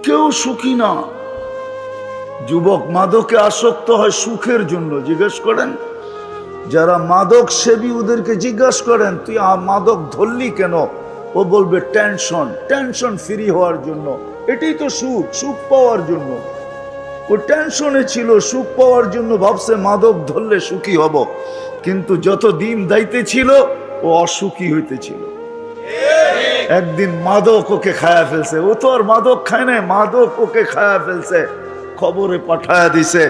কেউ সুখী না। যুবক মাদকে আসক্ত হয় সুখের জন্য। জিজ্ঞেস করেন যারা মাদক সেবী ওদেরকে জিজ্ঞাসা করেন তুই মাদক ধরলি কেন, ও বলবে টেনশন, টেনশন ফ্রি হওয়ার জন্য। এটাই তো সুখ, সুখ পাওয়ার জন্য। ও টেনশনে ছিল, সুখ পাওয়ার জন্য ভাবছে মাদক ধরলে সুখী হব, কিন্তু যত দিন দাইতে ছিল ও অসুখী হইতেছিল। একদিন মাদক ওকে খায়া ফেলছে। ও তো আর মাদক খায় নাই, মাদক ওকে খায়া ফেলছে। খবরে পাঠায়া দিছে,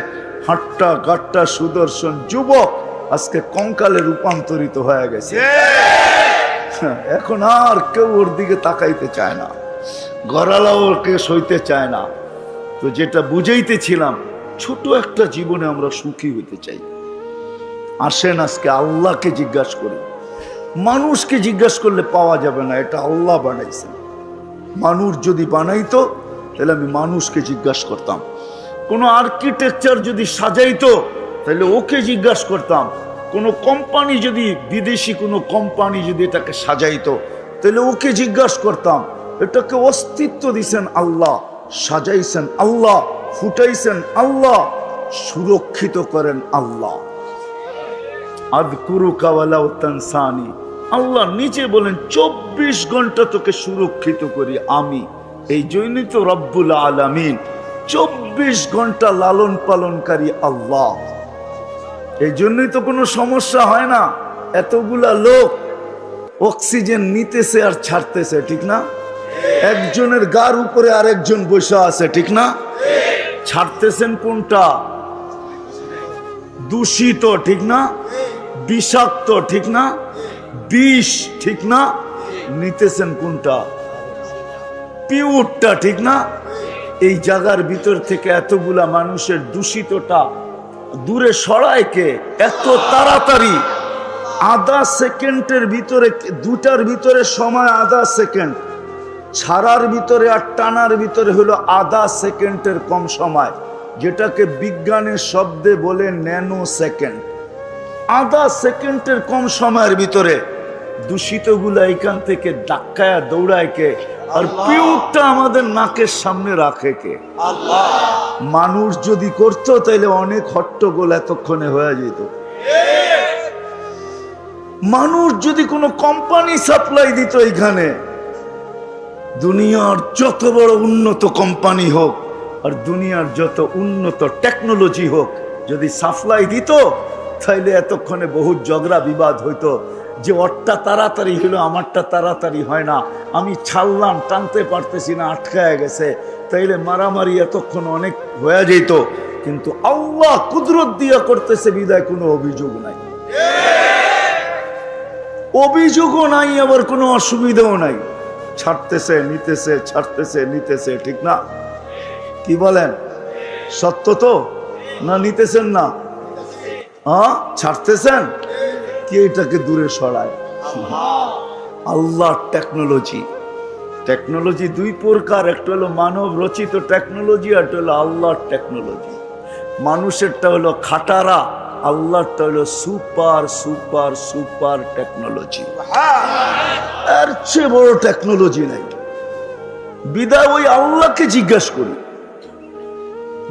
হাট্টা গাট্টা সুদর্শন যুবক আজকে কঙ্কালে রূপান্তরিত হয়ে গেছে। এখন আর কেউ ওর দিকে তাকাইতে চায় না, গড়ালাও ওকে সইতে চায় না। তো যেটা বুঝাইতেছিলাম, ছোট একটা জীবনে আমরা সুখী হইতে চাই। আসেন আজকে আল্লাহকে জিজ্ঞাসা করি। মানুষকে জিজ্ঞাসা করলে পাওয়া যাবে না, এটা আল্লাহ বানাইছেন। মানুষ যদি বানাইতো তাহলে আমি মানুষকে জিজ্ঞাসা করতাম। কোনো আর্কিটেকচার যদি সাজাইতো তাহলে ওকে জিজ্ঞাসা করতাম। কোনো কোম্পানি যদি, বিদেশি কোনো কোম্পানি যদি এটাকে সাজাইতো তাহলে ওকে জিজ্ঞাসা করতাম। এটাকে অস্তিত্ব দিছেন আল্লাহ, সাজাইছেন আল্লাহ, ফুটাইছেন আল্লাহ, সুরক্ষিত করেন আল্লাহ। আযকুরুকা ওয়ালাউ তানসানি, আল্লাহ নিজে বলেন 24 ঘন্টা তোকে সুরক্ষিত করি আমি। এই জন্যই তো রব্বুল আলামিন, 24 ঘন্টা লালন পালনকারী আল্লাহ। এই জন্যই তো কোনো সমস্যা হয় না। এতগুলা লোক অক্সিজেন নিতেছে আর ছাড়তেছে, ঠিক না? একজনের গার উপরে আরেকজন বসে আছে, ঠিক না? ছাড়তেছেন কোনটা? দূষিত, ঠিক না? বিষাক্ত, ঠিক না? বিষ, ঠিক না? নিতেছেন কোনটা? পিউরটা, ঠিক না? এই জায়গার ভিতর থেকে এতগুলা মানুষের দূষিতটা দূরে সরায় কে? এত তাড়াতাড়ি আধা সেকেন্ডের ভিতরে, দুটার ভিতরে সময় আধা সেকেন্ড, ছাড়ার ভিতরে আর টানার ভিতরে হলো আধা সেকেন্ডের কম সময়, যেটাকে বিজ্ঞানের শব্দে বলে ন্যানো সেকেন্ড। আধা সেকেন্ডের কম সময়ের ভিতরে দূষিতগুলা এখান থেকে ধাক্কায় দৌড়ায় কে? আর পিউরটা আমাদের নাকের সামনে রাখে কে? আল্লাহ। মানুষ যদি করতো তাহলে অনেক হট্টগোল এতক্ষণে হয়ে যেত। মানুষ যদি কোনো কোম্পানি সাপ্লাই দিত এখানে, দুনিয়ার যত বড় উন্নত কোম্পানি হোক আর দুনিয়ার যত উন্নত টেকনোলজি হোক, যদি সাপ্লাই দিত তাইলে এতক্ষণে বহুত ঝগড়া বিবাদ হইতো, যে ওরটা তাড়াতাড়ি হলো আমারটা তাড়াতাড়ি হয় না, আমি ছাড়লাম টানতে পারতেছি না, আটকায় গেছে, তাইলে মারামারি এতক্ষণ অনেক হয়ে যেত। কিন্তু আল্লাহ কুদরত দিয়া করতেছে বিদায় কোনো অভিযোগ নাই, অভিযোগও নাই, আবার কোনো অসুবিধাও নাই। ছাড়তেছে নিতেছে, ছাড়তেছে নিতেছে, ঠিক না? কি বলেন? সত্য তো না? নিতেছেন না? ছাড়তেছেন কি? এটাকে দূরে সরায় আল্লাহর টেকনোলজি। টেকনোলজি দুই প্রকার, একটা হলো মানব রচিত টেকনোলজি, আর একটা হলো আল্লাহর টেকনোলজি। মানুষেরটা হলো খাটারা, আল্লাহরটা হলো সুপার সুপার সুপার টেকনোলজি। এর চেয়ে বড় টেকনোলজি নাই। বিদায় ওই আল্লাহকে জিজ্ঞাসা করি।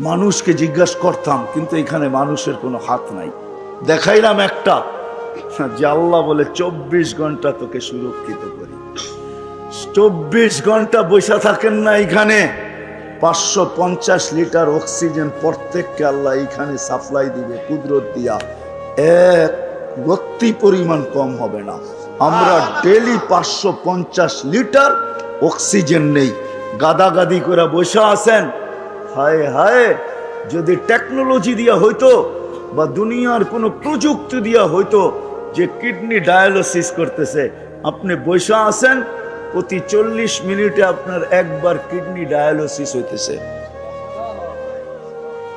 মানুষকে জিজ্ঞাসা করতাম, কিন্তু এখানে মানুষের কোনো হাত নাই। দেখাইলাম একটা, যে আল্লাহ বলে 24 ঘন্টা তোকে সুরক্ষিত করি। 24 ঘন্টা বসে থাকেন না এখানে। 550 লিটার অক্সিজেন প্রত্যেককে আল্লাহ এখানে সাপ্লাই দিবে কুদরত দিয়া, এক রত্তি পরিমাণ কম হবে না। আমরা ডেলি 550 লিটার অক্সিজেন নেই। গাদাগাদি করে বসে আছেন। হায় হায়, যদি টেকনোলজি দিয়া হইতো বা দুনিয়ার কোনো প্রযুক্তি দিয়া হইতো যে কিডনি ডায়ালিসিস করতেছে, আপনি বসে আছেন, প্রতি 40 মিনিটে আপনার একবার কিডনি ডায়ালিসিস হইতেছে।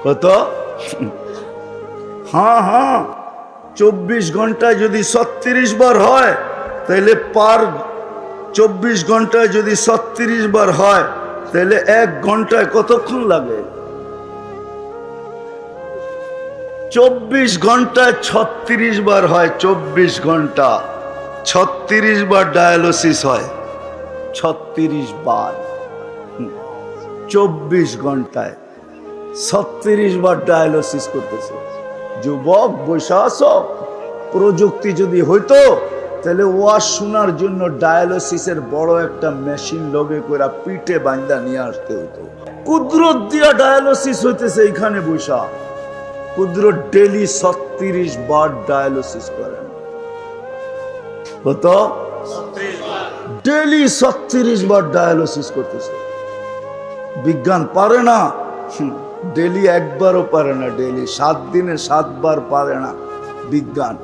কত? হ্যাঁ, 24 ঘন্টায় যদি 36 বার হয়, তাহলে পার 24 ঘন্টায় যদি 36 বার হয়, তাহলে 1 ঘন্টায় কতক্ষণ লাগে? 24 ঘন্টায় 36 বার হয়। 24 ঘন্টা 36 বার ডায়ালিসিস হয়। 36 বার। 24 ঘন্টায় 36 বার ডায়ালিসিস করতেছে। যুবক বৈশা আছো, প্রযুক্তি যদি হইতো তাহলে ওয়াজ শোনার জন্য ডায়ালিসিসের বড় একটা মেশিন লগে করে পিঠে বাঁধা নিয়ে আসতে হতো। কুদরত দিয়া ডায়ালিসিস হইতেছে এইখানে বৈশা। কুদরত ডেলি 36 বার ডায়ালিসিস করেন। কত? ডেলি 36 বার ডায়ালিসিস করতেছে। বিজ্ঞান পারে না, ডেলি একবারও পারে না, ডেলি 7 দিনে 7 বার পারে না বিজ্ঞান।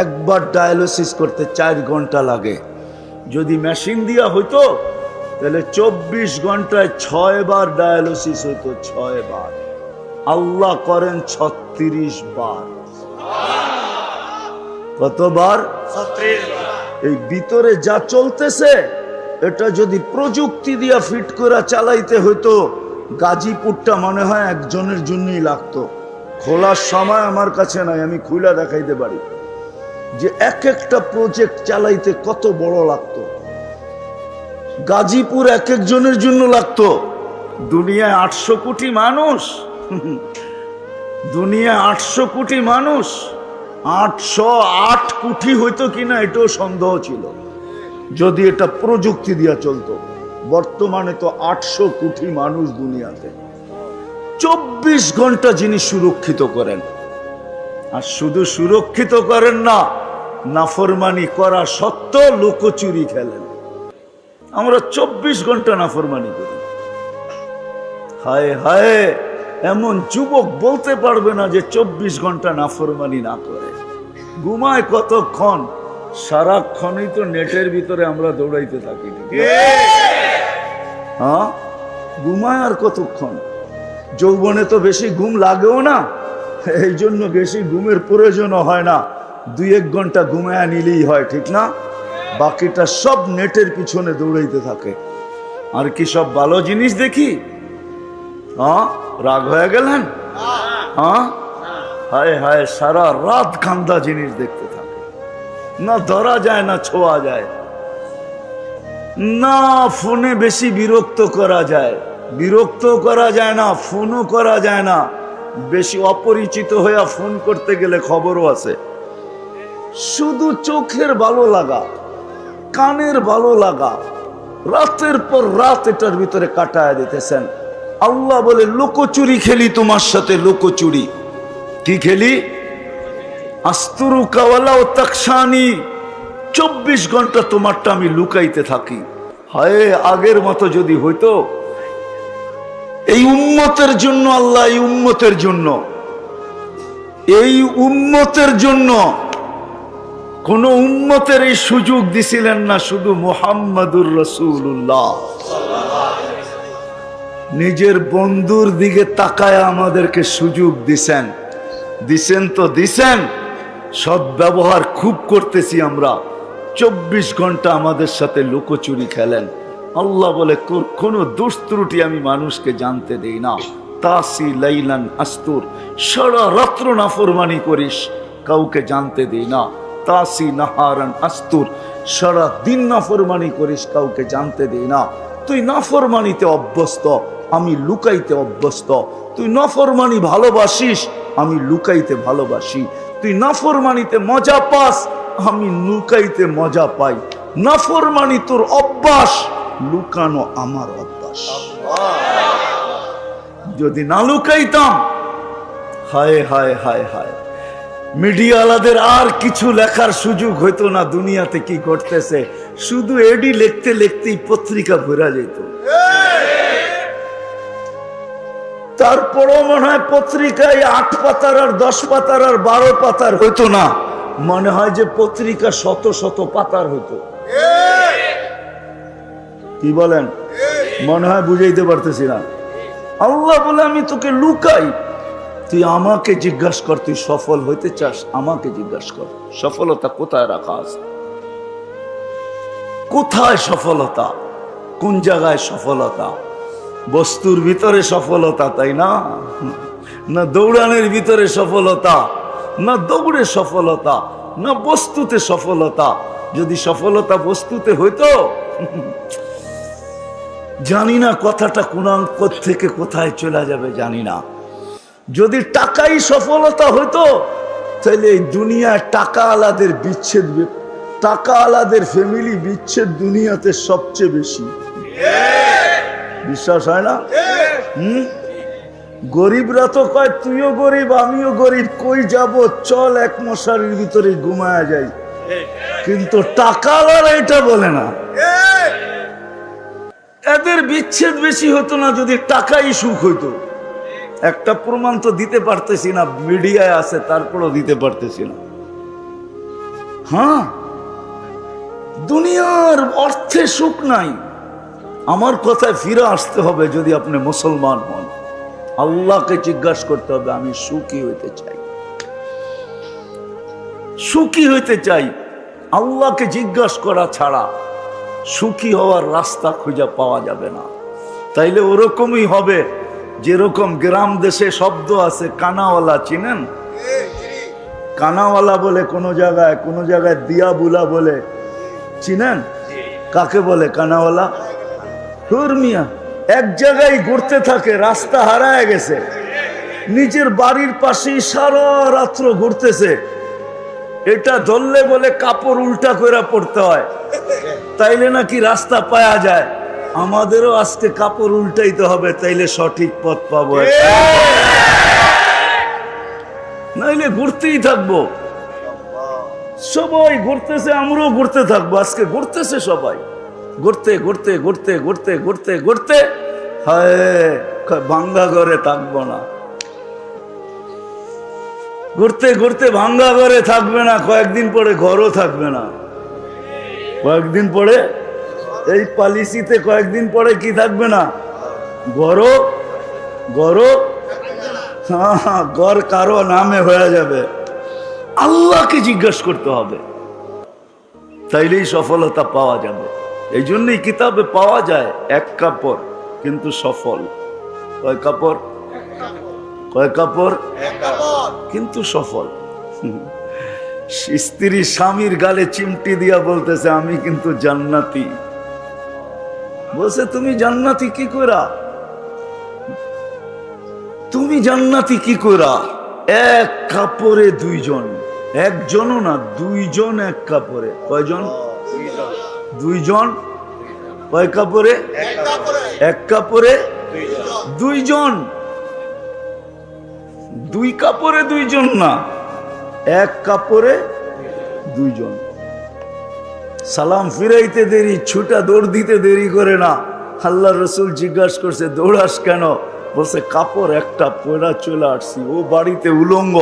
একবার ডায়ালিসিস করতে 4 ঘন্টা লাগে। যদি মেশিন দিয়া হইতো তাহলে 24 ঘন্টায় 6 বার ডায়ালিসিস হইতো, 6 বার। আল্লাহ করেন 36 বার। কতবার? 36 বার। এই ভিতরে যা চলতেছে এটা যদি প্রযুক্তি দিয়া ফিট করে চালাইতে হইতো, গাজীপুরটা মনে হয় একজনের জন্যই লাগতো। খোলার সময় আমার কাছে নাই, আমি খুলে দেখাইতে পারি যে এক একটা প্রজেক্ট চালাইতে কত বড় লাগতো। গাজীপুর এক একজনের জন্য লাগতো। দুনিয়ায় 800 কোটি মানুষ, দুনিয়ায় 800 কোটি মানুষ, 808 কোটি হইতো কিনা এটাও সন্দেহ ছিল যদি এটা প্রযুক্তি দিয়া চলতো। বর্তমানে তো 800 কোটি মানুষ দুনিয়াতে। 24 ঘন্টা যিনি সুরক্ষিত করেন, আর শুধু সুরক্ষিত করেন না, নাফরমানি করা সত্ত্বেও লুকোচুরি খেলেন। আমরা 24 ঘন্টা নাফরমানি করি। হায় হায়, এমন যুবক বলতে পারবে না যে 24 ঘন্টা নাফরমানি না করে। ঘুমায় কতক্ষণ? সারাক্ষণই তো নেটের ভিতরে আমরা দৌড়াইতে থাকি। হ্যাঁ, ঘুমায় আর কতক্ষণ? যৌবনে তো বেশি ঘুম লাগেও না, এই জন্য বেশি ঘুমের প্রয়োজনও হয় না। 2-1 ঘন্টা ঘুমায় নিলেই হয়, ঠিক না? বাকিটা সব নেটের পিছনে দৌড়াইতে থাকে। আর কি সব ভালো জিনিস দেখি? হ্যাঁ, রাগ হয়ে গেলেন? হ্যাঁ, হায় হায়, সারা রাত কান্দা জিনিস দেখতে থাকে। না ধরা যায় না ছোঁয়া যায়, না ফোনে বেশি বিরক্ত করা যায়, বিরক্ত করা যায় না, ফোনও করা যায় না। বেশি অপরিচিত হইয়া ফোন করতে গেলে খবরও আছে। শুধু চোখের ভালো লাগা, কানের ভালো লাগা, রাতের পর রাত এটার ভিতরে কাটায় দিতেছেন। আল্লাহ বলে লুকোচুরি খেলি তোমার সাথে, লুকোচুরি। কি খেলি? আস্তুরু কাওয়ালা ও তাকসানি। 24 ঘন্টা তোমারটা আমি লুকাইতে থাকি। হায়, আগের মতো যদি হইতো। এই উম্মতের জন্য আল্লাহ, এই উম্মতের জন্য, এই উম্মতের জন্য কোন উম্মতের এই সুযোগ দিছিলেন না, শুধু মুহাম্মাদুর রাসূলুল্লাহ নিজের বন্ধুর দিকে তাকায় আমাদেরকে সুযোগ দিছেন। দিছেন তো দিছেন, সদ্ব্যবহার খুব করতেছি আমরা। 24 ঘন্টা আমাদের সাথে লুকোচুরি খেলেন। আল্লাহ বলে কোনো দোষ ত্রুটি আমি মানুষকে জানতে দেই না। তাসি লাইলান আস্তুর, সারা রাত্র নাফরমানি করিস, কাউকে জানতে দেই না। তাসি নাহারান আস্তুর, সারা দিন নাফরমানি করিস, কাউকে জানতে দেই না। তুই নাফরমানিতে অভ্যস্ত, আমি লুকাইতে অভ্যস্ত। তুই নাফরমানি ভালোবাসিস, আমি লুকাইতে ভালোবাসি। তুই নাফরমানিতে মজা পাস, আমি লুকাইতে মজা পাই। নাফরমানি তোর অভ্যাস, লুকানো আমার অভ্যাস। যদি না লুকাইতাম, হায় হায় হায় হায়, মিডিয়াওয়ালাদের আর কিছু লেখার সুযোগ হইতো না দুনিয়াতে কি ঘটতেছে। শুধু এডি লিখতে লিখতেই পত্রিকা ভরা যেত। তারপরও মনে হয় পত্রিকায় 8 পাতার আর 10 পাতার আর 12 পাতার হইতো না, মনে হয় যে পত্রিকা শত শত পাতার হইতো। কি বলেন? মনে হয় বুঝাইতে পারতেছি না। আল্লাহ বলে আমি তোকে লুকাই, তুই আমাকে জিজ্ঞাসা কর, তুই সফল হইতে চাস, আমাকে জিজ্ঞাসা কর সফলতা কোথায় রাখা আছে। কোথায় সফলতা? কোন জায়গায় সফলতা? বস্তুর ভিতরে সফলতা, তাই না? না দৌড়ানোর ভিতরে সফলতা, না দৌড়ে সফলতা, না বস্তুতে সফলতা। যদি সফলতা বস্তুতে হইতো জানি না কথাটা কোন থেকে কোথায় চলে যাবে জানি না। যদি টাকাই সফলতা হতো তাহলে এই দুনিয়ায় টাকা আলাদের বিচ্ছেদ, টাকা আলাদের ফ্যামিলি বিচ্ছেদ দুনিয়াতে সবচেয়ে বেশি। বিশ্বাস হয় না? গরিবরা তো কয় তুইও গরিব আমিও গরিব, কই যাব, চল এক মশারির ভিতরে ঘুমায়া যাই। কিন্তু টাকাওয়ালা এটা বলে না। এদের বিচ্ছেদ বেশি হতো না যদি টাকাই সুখ হইতো। একটা প্রমাণ তো দিতে পারতেছি না, মিডিয়ায় আছে তারপরও দিতে পারতেছি না। হ্যাঁ, দুনিয়ার অর্থে সুখ নাই। আমার কথায় ফিরে আসতে হবে। যদি আপনি মুসলমান হন, আল্লাহকে জিজ্ঞাসা করতে হবে আমি সুখী হইতে চাই, সুখী হইতে চাই। আল্লাহকে জিজ্ঞাসা করা ছাড়া সুখী হওয়ার রাস্তা খুঁজে পাওয়া যাবে না। তাইলে ওরকমই হবে যেরকম গ্রাম দেশে শব্দ আছে কানাওয়ালা, চিনেন? কানাওয়ালা বলে কোন জায়গায় দিয়া বুলা বলে, চিনেন? কাকে বলে কানাওয়ালা? হুরমিয়া এক জায়গায় ঘুরতে থাকে, রাস্তা হারায় গেছে, নিজের বাড়ির পাশেই সারা রাত্র ঘুরতেছে। এটা ধরলে বলে কাপড় উল্টা করে পড়তে হয়, তাইলে নাকি রাস্তা পাওয়া যায়। আমাদেরও আজকে কাপড় উল্টাইতে হবে, তাইলে সঠিক পথ পাবো, নাইলে ঘুরতেই থাকবো। সবাই ঘুরতেছে, আমরাও ঘুরতে থাকবো। আজকে ঘুরতেছে সবাই, ঘুরতে ঘুরতে ঘুরতে ঘুরতে ঘুরতে ঘুরতে হায় ভাঙ্গা ঘরে থাকবো না। ঘুরতে ঘুরতে ভাঙ্গা ঘরে থাকবে না, কয়েকদিন পরে ঘরও থাকবে না। কয়েকদিন পরে এই পলিসিতে কয়েকদিন পরে কি থাকবে না? ঘরও ঘর কারো নামে হয়ে যাবে। আল্লাহকে জিজ্ঞাসা করতে হবে, তাইলেই সফলতা পাওয়া যাবে। এই জন্যই কিতাবে পাওয়া যায় এক কাপড় কিন্তু সফল। কয় কাপড়? কয় কাপড়? কিন্তু সফল। স্ত্রী স্বামীর গালে চিমটি দিয়া বলতেছে আমি কিন্তু জান্নাতি। বলছে তুমি জান্নাতি কি কইরা? তুমি জান্নাতি কি কইরা? এক কাপড়ে দুইজন, একজনও না দুইজন এক কাপড়ে। কয়জন? দুইজন। কয় কাপড়ে? এক কাপড়ে দুইজন। দুই কাপড়ে দুইজন না, এক কাপড়ে দুইজন। সালাম ফিরাইতে দেরি, ছুটা দৌড় দিতে দেরি করে না। আল্লাহ রসুল জিজ্ঞাসা করছে দৌড়াস কেন? বলছে কাপড় একটা পয়লা চলে আসছি, ও বাড়িতে উলঙ্গ,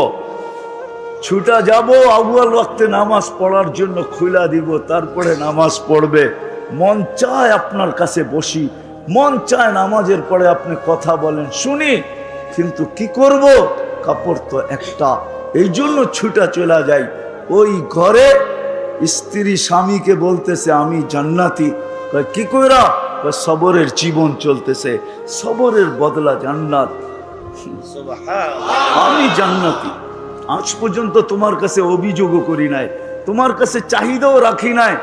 ছুটা যাব আউয়াল ওয়াক্তে নামাজ পড়ার জন্য খুলা দিব, তারপরে নামাজ পড়বে। মন চায় আপনার কাছে বসি, মন চায় নামাজের পরে আপনি কথা বলেন শুনি, কিন্তু কি করব? কাপড় তো একটা, এই জন্য ছুটা চলে যাই। ওই ঘরে স্ত্রী স্বামীকে বলতেছে আমি জান্নাতি। কি কইরা? সবরের জীবন চলতেছে, সবরের বদলা জান্নাত। আমি জান্নাতি। আজ পর্যন্ত তোমার কাছে অভিযোগও করি নাই, তোমার কাছে চাহিদাও রাখি নাই,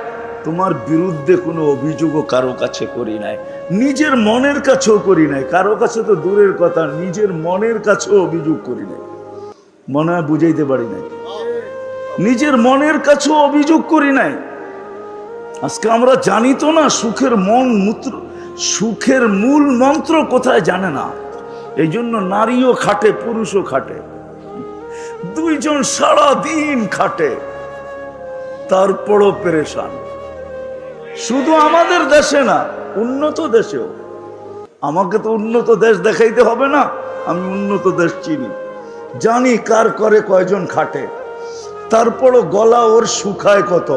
তোমার বিরুদ্ধে কোনো অভিযোগও কারো কাছে করি নাই, নিজের মনের কাছেও করি নাই। কারো কাছে তো দূরের কথা, নিজের মনের কাছেও অভিযোগ করি নাই। মনে হয় বুঝাইতে পারি নাই। নিজের মনের কাছেও অভিযোগ করি নাই। আজকে আমরা জানি তো না সুখের সুখের মূল মন্ত্র কোথায় জানে না। এই জন্য নারীও খাটে, পুরুষও খাটে, দুইজন সারা দিন খাটে, তারপরও পেরেশান। শুধু আমাদের দেশে না, উন্নত দেশেও। আমাকে তো উন্নত দেশ দেখাইতে হবে না, আমি উন্নত দেশ চিনি, জানি কার করে কয়জন খাটে। তারপরও গলা ওর শুকায় কত।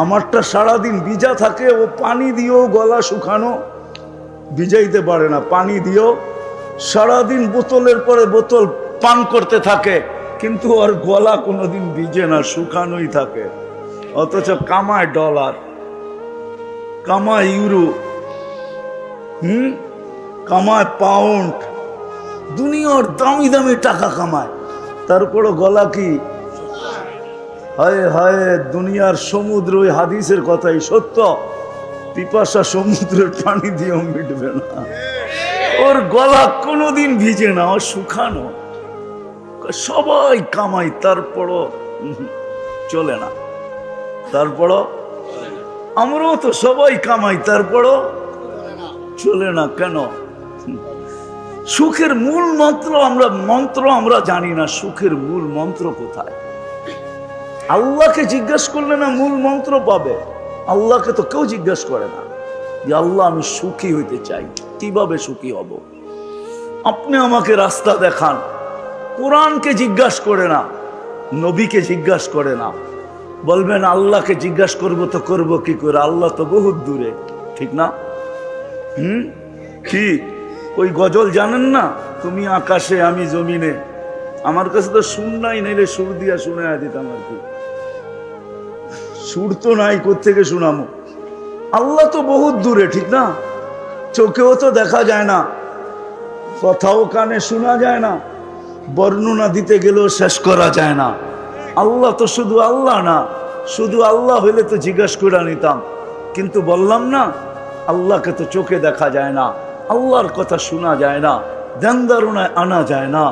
আমারটা সারাদিন ভিজা থাকে, ও পানি দিয়েও গলা শুকানো ভিজাইতে পারে না, পানি দিয়েও সারাদিন বোতলের পরে বোতল পান করতে থাকে, কিন্তু ওর গলা কোনোদিন ভিজে না, শুকানোই থাকে। অথচ কামায় ডলার, কামায় ইউরো, কামায় পাউন্ড, দুনিয়ার দামি দামি টাকা কামায়, তারপরও গলা কি? হায় হায়, দুনিয়ার সমুদ্র। ওই হাদিসের কথাই সত্য। পিপাসা সমুদ্রের পানি দিয়েও মিটবে না। ওর গলা কোনোদিন ভিজে না, ও শুকানো। সবাই কামাই, তারপরও চলে না। তারপরও আমরাও তো সবাই কামাই, তারপরও চলে না। কেন? সুখের মূল মন্ত্র আমরা জানি না। সুখের মূল মন্ত্র কোথায়? আল্লাহকে জিজ্ঞাসা করলে না মূল মন্ত্র পাবে। আল্লাহকে তো কেউ জিজ্ঞাসা করে না যে আল্লাহ আমি সুখী হইতে চাই, কিভাবে সুখী হব? আপনি আমাকে রাস্তা দেখান। কোরআনকে জিজ্ঞাসা করে না, নবীকে জিজ্ঞাসা করে না। বলবেন আল্লাহকে জিজ্ঞাসা করবো তো করবো কি করে? আল্লাহ তো বহুত দূরে, ঠিক না? কি ওই গজল জানেন না, তুমি আকাশে আমি জমিনে? আমার কাছে তো সুর নাই, নাইলে সুর দিয়া শুনে দিতাম আর কি। সুর তো নাই, কোত্থেকে শুনামো? আল্লাহ তো বহুত দূরে, ঠিক না? চোখেও তো দেখা যায় না, কথাও কানে শোনা যায় না, বর্ণনা দিতে গেলেও শেষ করা যায় না। আল্লাহ তো শুধু আল্লাহ না। শুধু আল্লাহ হইলে তো জিজ্ঞাসা করে নিতাম, কিন্তু বললাম না আল্লাহকে তো চোখে দেখা যায় না, আল্লাহর কথা শোনা যায় না, ধ্যান ধারণায় আনা যায় না।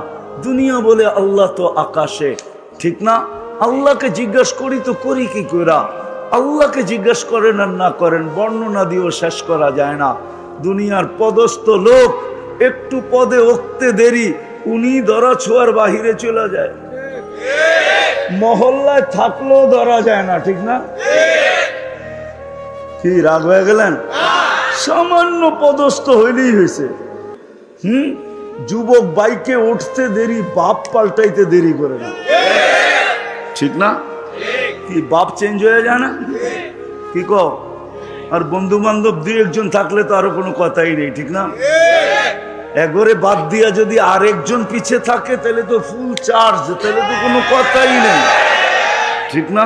দুনিয়া বলে আল্লাহ তো আকাশে, ঠিক না? আল্লাহকে জিজ্ঞাসা করি তো করি কি করা? আল্লাহকে জিজ্ঞাসা করেন আর না করেন, বর্ণনা দিয়েও শেষ করা যায় না। দুনিয়ার পদস্থ লোক একটু পদে উঠতে দেরি, উনি ধরা ছোঁয়ার বাহিরে চলে যায়। মহল্লায় থাকলেও ধরা যায় না, ঠিক না? কি রাগ হয়ে গেলেন? সামান্য পদস্থ হইলেই হয়েছে। যুবক বাইকে উঠতে দেরি, বাপ পাল্টাইতে দেরি করে না, ঠিক না? কি বাপ চেঞ্জ হয়ে যায় না? কি কও? আর বন্ধু বান্ধব দুই একজন থাকলে তো আরো কোনো কথাই নেই, ঠিক না? একবারে বাদ দিয়া যদি আরেকজন পিছে থাকে তাহলে তো ফুল চার্জ, তাহলে তো কোনো কথাই নেই, ঠিক না?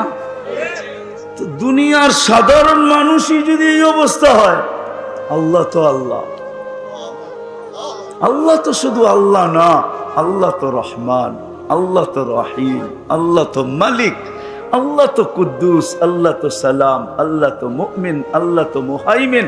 তো দুনিয়ার সাধারণ মানুষই যদি এই অবস্থা হয়, আল্লাহ তো আল্লাহ। আল্লাহ তো শুধু আল্লাহ না, আল্লাহ তো রহমান, আল্লাহ তো রহিম, আল্লাহ তো মালিক, আল্লাহ তো কুদ্দুস, আল্লাহ তো সালাম, আল্লাহ তো মুমিন, আল্লাহ তো মুহাইমিন,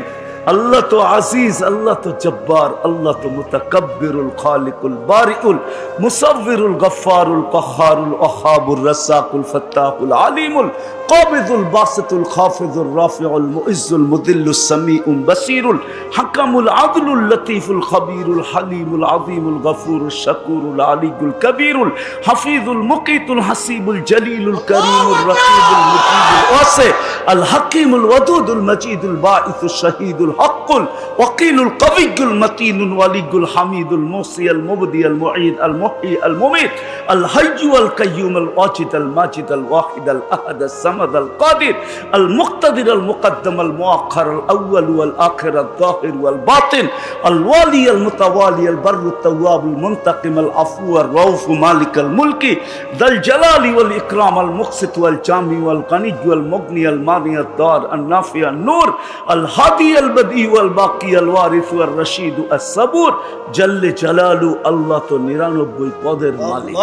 আল্লাহ তো আজিজ, আল্লাহ তো জব্বার, আল্লাহ তো মুতাকাব্বিরুল খালিকুল বারিউল মুসাব্বিরুল গফফারুল কাহ্হারুল ওয়াহ্হাবুর রাসাকুল ফাত্তাহুল আলিমুল কাবিদুল বাসিতুল খাফিজুর রাফিউল মুইজ্জুল মুদিল্লুস সামিউল বাসিরুল হাকামুল আদলুল লতীফুল খবীরুল হালিমুল আযীমুল গফুরুশ শাকুরুল আলিয়ুল কবীরুল হাফিজুল মুকিতুল হাসিবুল জলিলুল করিমুর রকিবুল মুজিবুল ওয়াসি আল হাকিমুল ওয়াদুদুল মজিদুল বাঈসুশ শাহীদুল হকুল ওয়াকিলুল কবিয়ুল মতিনুল ওয়ালিয়ুল হামিদুল মুসিয়াল মুবদিয়াল মুঈদ আল মুহয়ি আল মুমীত আল হাইয়্যু আল কাইয়্যুম আল ওয়াজিদ আল মাজিদ আল ওয়াহিদ আল আহাদ আস সামাদ আল কাদির আল মুক্তাদির আল মুকদ্দম আল মুআখ্খার আল আউয়াল ওয়াল আখির আল যাহির ওয়াল বাতিন আল ওয়ালি আল মুতাওয়ালি আল বাররু তাওয়াব আল মুনতাকিম আল আফু আর রাউফ মালিক আল মুলকি দাল জালালি ওয়াল ইকরাম আল মুকসিত ওয়াল জামি ওয়াল গনি ওয়াল মুগনি আল মানি আল দার আল নাফি আল নূর আল হাদি আল বদি ওয়াল বাকি আল ওয়ারিস ওয়াল রশিদ আস সাবুর জাল্লে জালালু। আল্লাহ তো 99 পদের মালিক।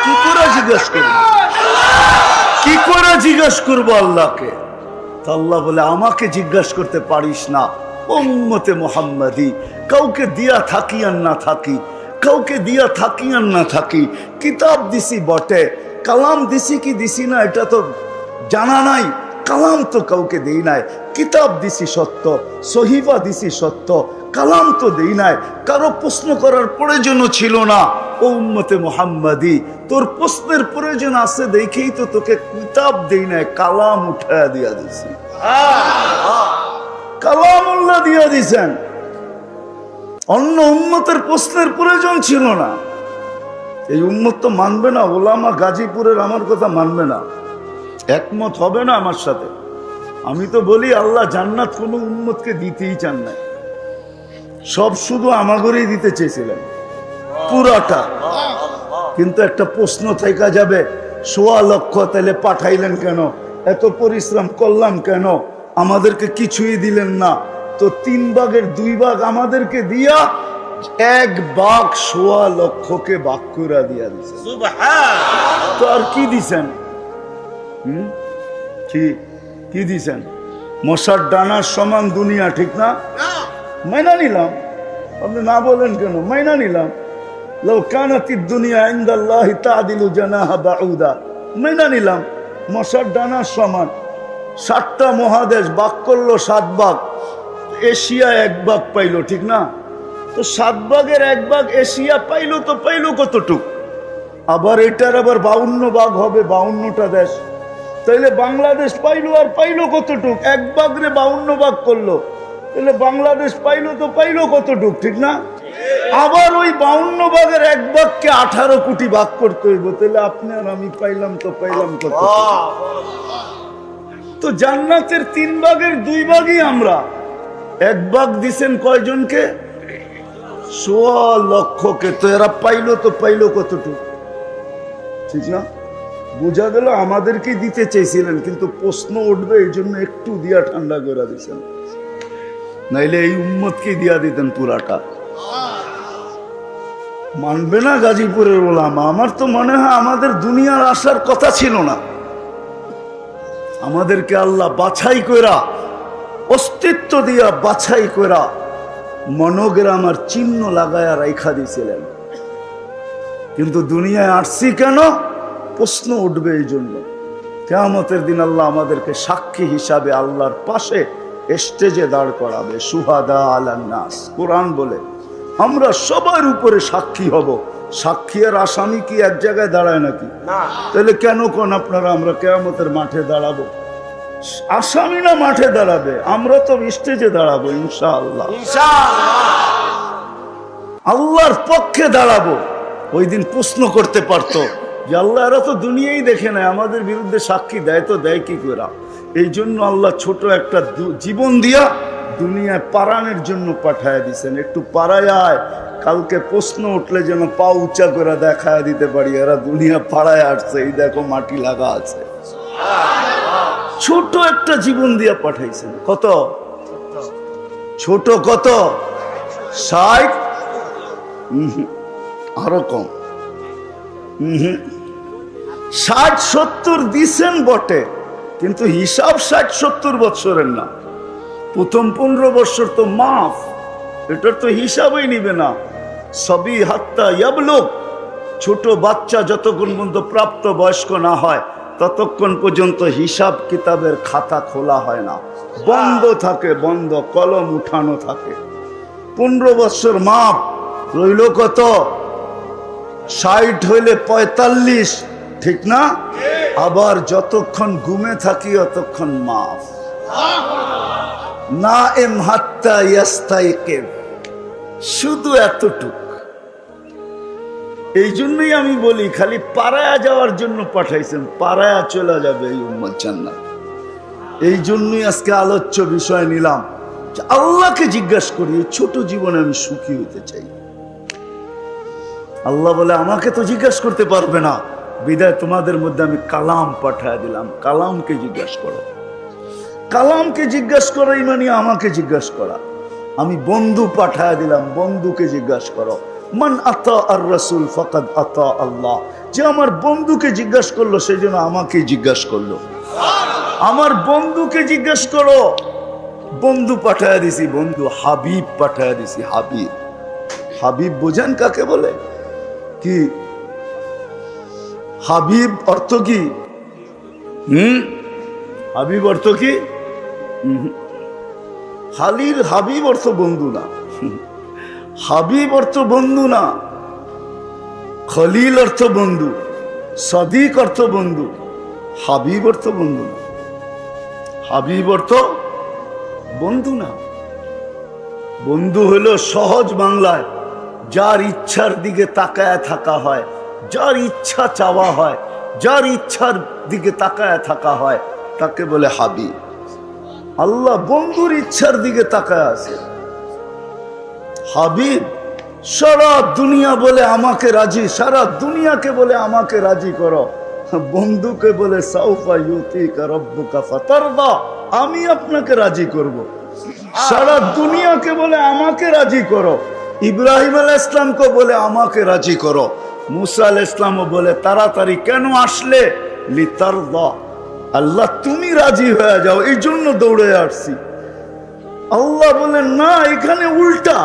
কি করে জিজ্ঞাসা করব? কি করে জিজ্ঞাসা করবো আল্লাহকে? তো আল্লাহ বলে আমাকে জিজ্ঞাসা করতে পারিস না, উম্মতে মুহাম্মাদি। কাউকে দিয়া থাকি আর না থাকি, কাউকে দিয়া থাকি আর না থাকি, কিতাব দিছি বটে, কালাম দিছি কি দিছি না এটা তো জানা নাই। কালাম তো কাউকে দেই নাই, কিতাব দিছি সত্য, সহিফা দিছি সত্য, কালাম তো দেই নাই। কারো প্রশ্ন করার প্রয়োজন ছিল না। ও উম্মতে মুহাম্মাদি, তোর প্রশ্নের প্রয়োজন আছে দেখেই তো তোকে কিতাব দেই নাই, কালাম উঠায়া দিয়া দিছি। কালামুল্লাহ দিয়া দিছেন। অন্য উম্মতের প্রশ্নের প্রয়োজন ছিল না। এই উম্মত তো মানবে না, ওলামা গাজীপুরের আমার কথা মানবে না, একমত হবে না আমার সাথে। আমি তো বলি আল্লাহ জান্নাত কোনো উম্মতকে দিতেই চান না, সব শুধু আমাগরেই দিতে চেয়েছিলেন পুরাটা। কিন্তু একটা প্রশ্ন থেকে যাবে, ১.৫ লক্ষ তাহলে পাঠাইলেন কেন? এত পরিশ্রম করলাম কেন? আমাদেরকে কিছুই দিলেন না। তো 3 ভাগের 2 ভাগ আমাদেরকে দিয়া 1 ভাগ ১.৫ লক্ষকে ভাগ করে দিয়া দিয়েছেন। তো আর কি দিছেন? কি দিছেন? মশার ডানার সমান দুনিয়া, ঠিক না? মাইনা নিলাম, আপনি না বলেন কেন? মাইনা নিলাম। লাউ কানাতিদ দুনিয়া ইনদাল্লাহি তা'দিলু জানাহা বাউদা, মাইনা নিলাম মশার ডানার সমান। 7টা মহাদেশ ভাগ করলো 7 ভাগ, এশিয়া 1 ভাগ পাইলো, ঠিক না? তো 7 ভাগের 1 ভাগ এশিয়া পাইলো, তো পাইলো কতটুক? আবার এটার আবার 52 ভাগ হবে, 52টা দেশ। তাইলে বাংলাদেশ পাইলো, আর পাইলো কতটুক? 1 ভাগরে 52 ভাগ করলো, তাহলে বাংলাদেশ পাইলো, তো পাইলো কতটুক, ঠিক না? আবার ওই 52 ভাগের 1 ভাগকে 18 কোটি ভাগ করতে হইব, তাহলে আপনি আর আমি পাইলাম, তো পাইলাম কত? তো জান্নাতের 3 ভাগের 2 ভাগই আমরা। 1 ভাগ দিছেন কয়জনকে? 1.25 লক্ষকে। তো এরা পাইলো, তো পাইলো কতটুক, ঠিক না? বোঝা গেল আমাদেরকে দিতে চেয়েছিলেন, কিন্তু প্রশ্ন উঠবে এই জন্য একটু দিয়া ঠান্ডা করে দিচ্ছেন, নাইলে এই উম্মতকে দিয়া দিতেন পুরাটা। মানবে না গাজীপুরের ওলামা। আমার তো মনে হয় আমাদের দুনিয়ার আসার কথা ছিল না। আমাদেরকে আল্লাহ বাছাই কইরা, অস্তিত্ব দিয়া বাছাই কইরা মনোগ্রাম আর চিহ্ন লাগায়া রাইখা দিয়েছিলেন। কিন্তু দুনিয়ায় আসছি কেন? প্রশ্ন উঠবে এই জন্য। কিয়ামতের দিন আল্লাহ আমাদেরকে সাক্ষী হিসাবে আল্লাহর পাশে স্টেজে দাঁড় করাবে। সুহাদা আলান নাস, কোরআন বলে আমরা সবার উপরে সাক্ষী হব। সাক্ষী আর আসামি কি এক জায়গায় দাঁড়ায় নাকি? তাহলে কেন কোন আপনারা আমরা কিয়ামতের মাঠে দাঁড়াবো? আসামি না মাঠে দাঁড়াবে, আমরা তো স্টেজে দাঁড়াবো ইনশাআল্লাহ। আল্লাহর পক্ষে দাঁড়াবো। ওই দিন প্রশ্ন করতে পারতো যে আল্লাহ, এরা তো দুনিয়াই দেখে নেয়, আমাদের বিরুদ্ধে সাক্ষী দেয়, তো দেয় কি করে? এই জন্য আল্লাহ ছোট একটা জীবন দিয়া দুনিয়ায় পারানের জন্য পাঠায় দিছেন। একটু পাড়ায় আয়, কালকে প্রশ্ন উঠলে যেন পা উঁচা করে দেখায় দিতে পারি এরা দুনিয়া পাড়ায় আসছে, এই দেখো মাটি লাগা আছে। ছোট একটা জীবন দিয়া পাঠাইছেন। কত ছোট? কত? 60? আরো কম। 60-70 দিছেন বটে, কিন্তু হিসাব 60-70 বছরের না। প্রথম 15 বছর তো মাফ, এটার তো হিসাবই নিবে না। সবই হাত্তা ইয়াবলুগ, ছোট বাচ্চা যতক্ষণ পর্যন্ত প্রাপ্ত বয়স্ক না হয় ততক্ষণ পর্যন্ত হিসাব কিতাবের খাতা খোলা হয় না, বন্ধ থাকে, বন্ধ, কলম উঠানো থাকে। 15 বছর মাপ রইল কত? 60 হইলে 45, ঠিক না? আবার যতক্ষণ ঘুমে থাকি ততক্ষণ মাফ। না এম হাত্তা ইয়াস্তাইকিব, শুধু এতটুক। এই জন্যই আমি বলি খালি পাড়ায়া যাওয়ার জন্য পাঠাইছেন, পাড়ায়া চলে যাবে এই উম্মত জান্নাত। এই জন্যই আজকে আলোচ্য বিষয় নিলাম যে আল্লাহকে জিজ্ঞাসা করি, এই ছোট জীবনে আমি সুখী হতে চাই। আল্লাহ বলে আমাকে তো জিজ্ঞাসা করতে পারবে না, বিদায় তোমাদের মধ্যে আমি কালাম পাঠায় দিলাম। কালামকে জিজ্ঞাসা করো। কালামকে জিজ্ঞাসা করা মানে আমাকে জিজ্ঞাসা করা। আমি বন্ধু পাঠায় দিলাম, বন্ধুকে জিজ্ঞাসা করো। মান আতা আর রাসূল ফাকাদ আতা আল্লাহ। যে আমার বন্ধুকে জিজ্ঞাসা করলো সেই জন্য আমাকে জিজ্ঞাসা করলো। আমার বন্ধুকে জিজ্ঞাসা করো। বন্ধু পাঠায় দিছি, বন্ধু হাবিব পাঠায় দিছি। হাবিব, হাবিব বোঝেন কাকে বলে? কি হাবিব অর্থ কি? হাবিব অর্থ কি? খালির হাবিব অর্থ বন্ধু না। হাবিব অর্থ বন্ধু না। খলিল অর্থ বন্ধু, সাদিক অর্থ বন্ধু, হাবিব অর্থ বন্ধু না। হাবিব অর্থ বন্ধু না। বন্ধু হলো সহজ বাংলায় যার ইচ্ছার দিকে তাকায় থাকা হয়, যার ইচ্ছা চাওয়া হয়, যার ইচ্ছার দিকে তাকায় থাকা হয়, তাকে বলে হাবিব। আল্লাহ বন্ধুর ইচ্ছার দিকে তাকায় আছে। হাবিব সারা দুনিয়া বলে আমাকে রাজি, সারা দুনিয়াকে বলে আমাকে রাজি করো। বন্ধুকে বলে সাউফা ইউতিকা রাব্বুকা ফাতারদা, আমি আপনাকে রাজি করব। সারা দুনিয়াকে বলে আমাকে রাজি করো। ইব্রাহিম আলাইহিস সালামকে বলে আমাকে রাজি করো। মুসা আলাইহিস সালামও বলে তাড়াতাড়ি কেন আসলে? লিতারদা, আল্লাহ তুমি রাজি হয়ে যাও, এই জন্য দৌড়ে আসছি। আল্লাহ বলেন না, এখানে উল্টা,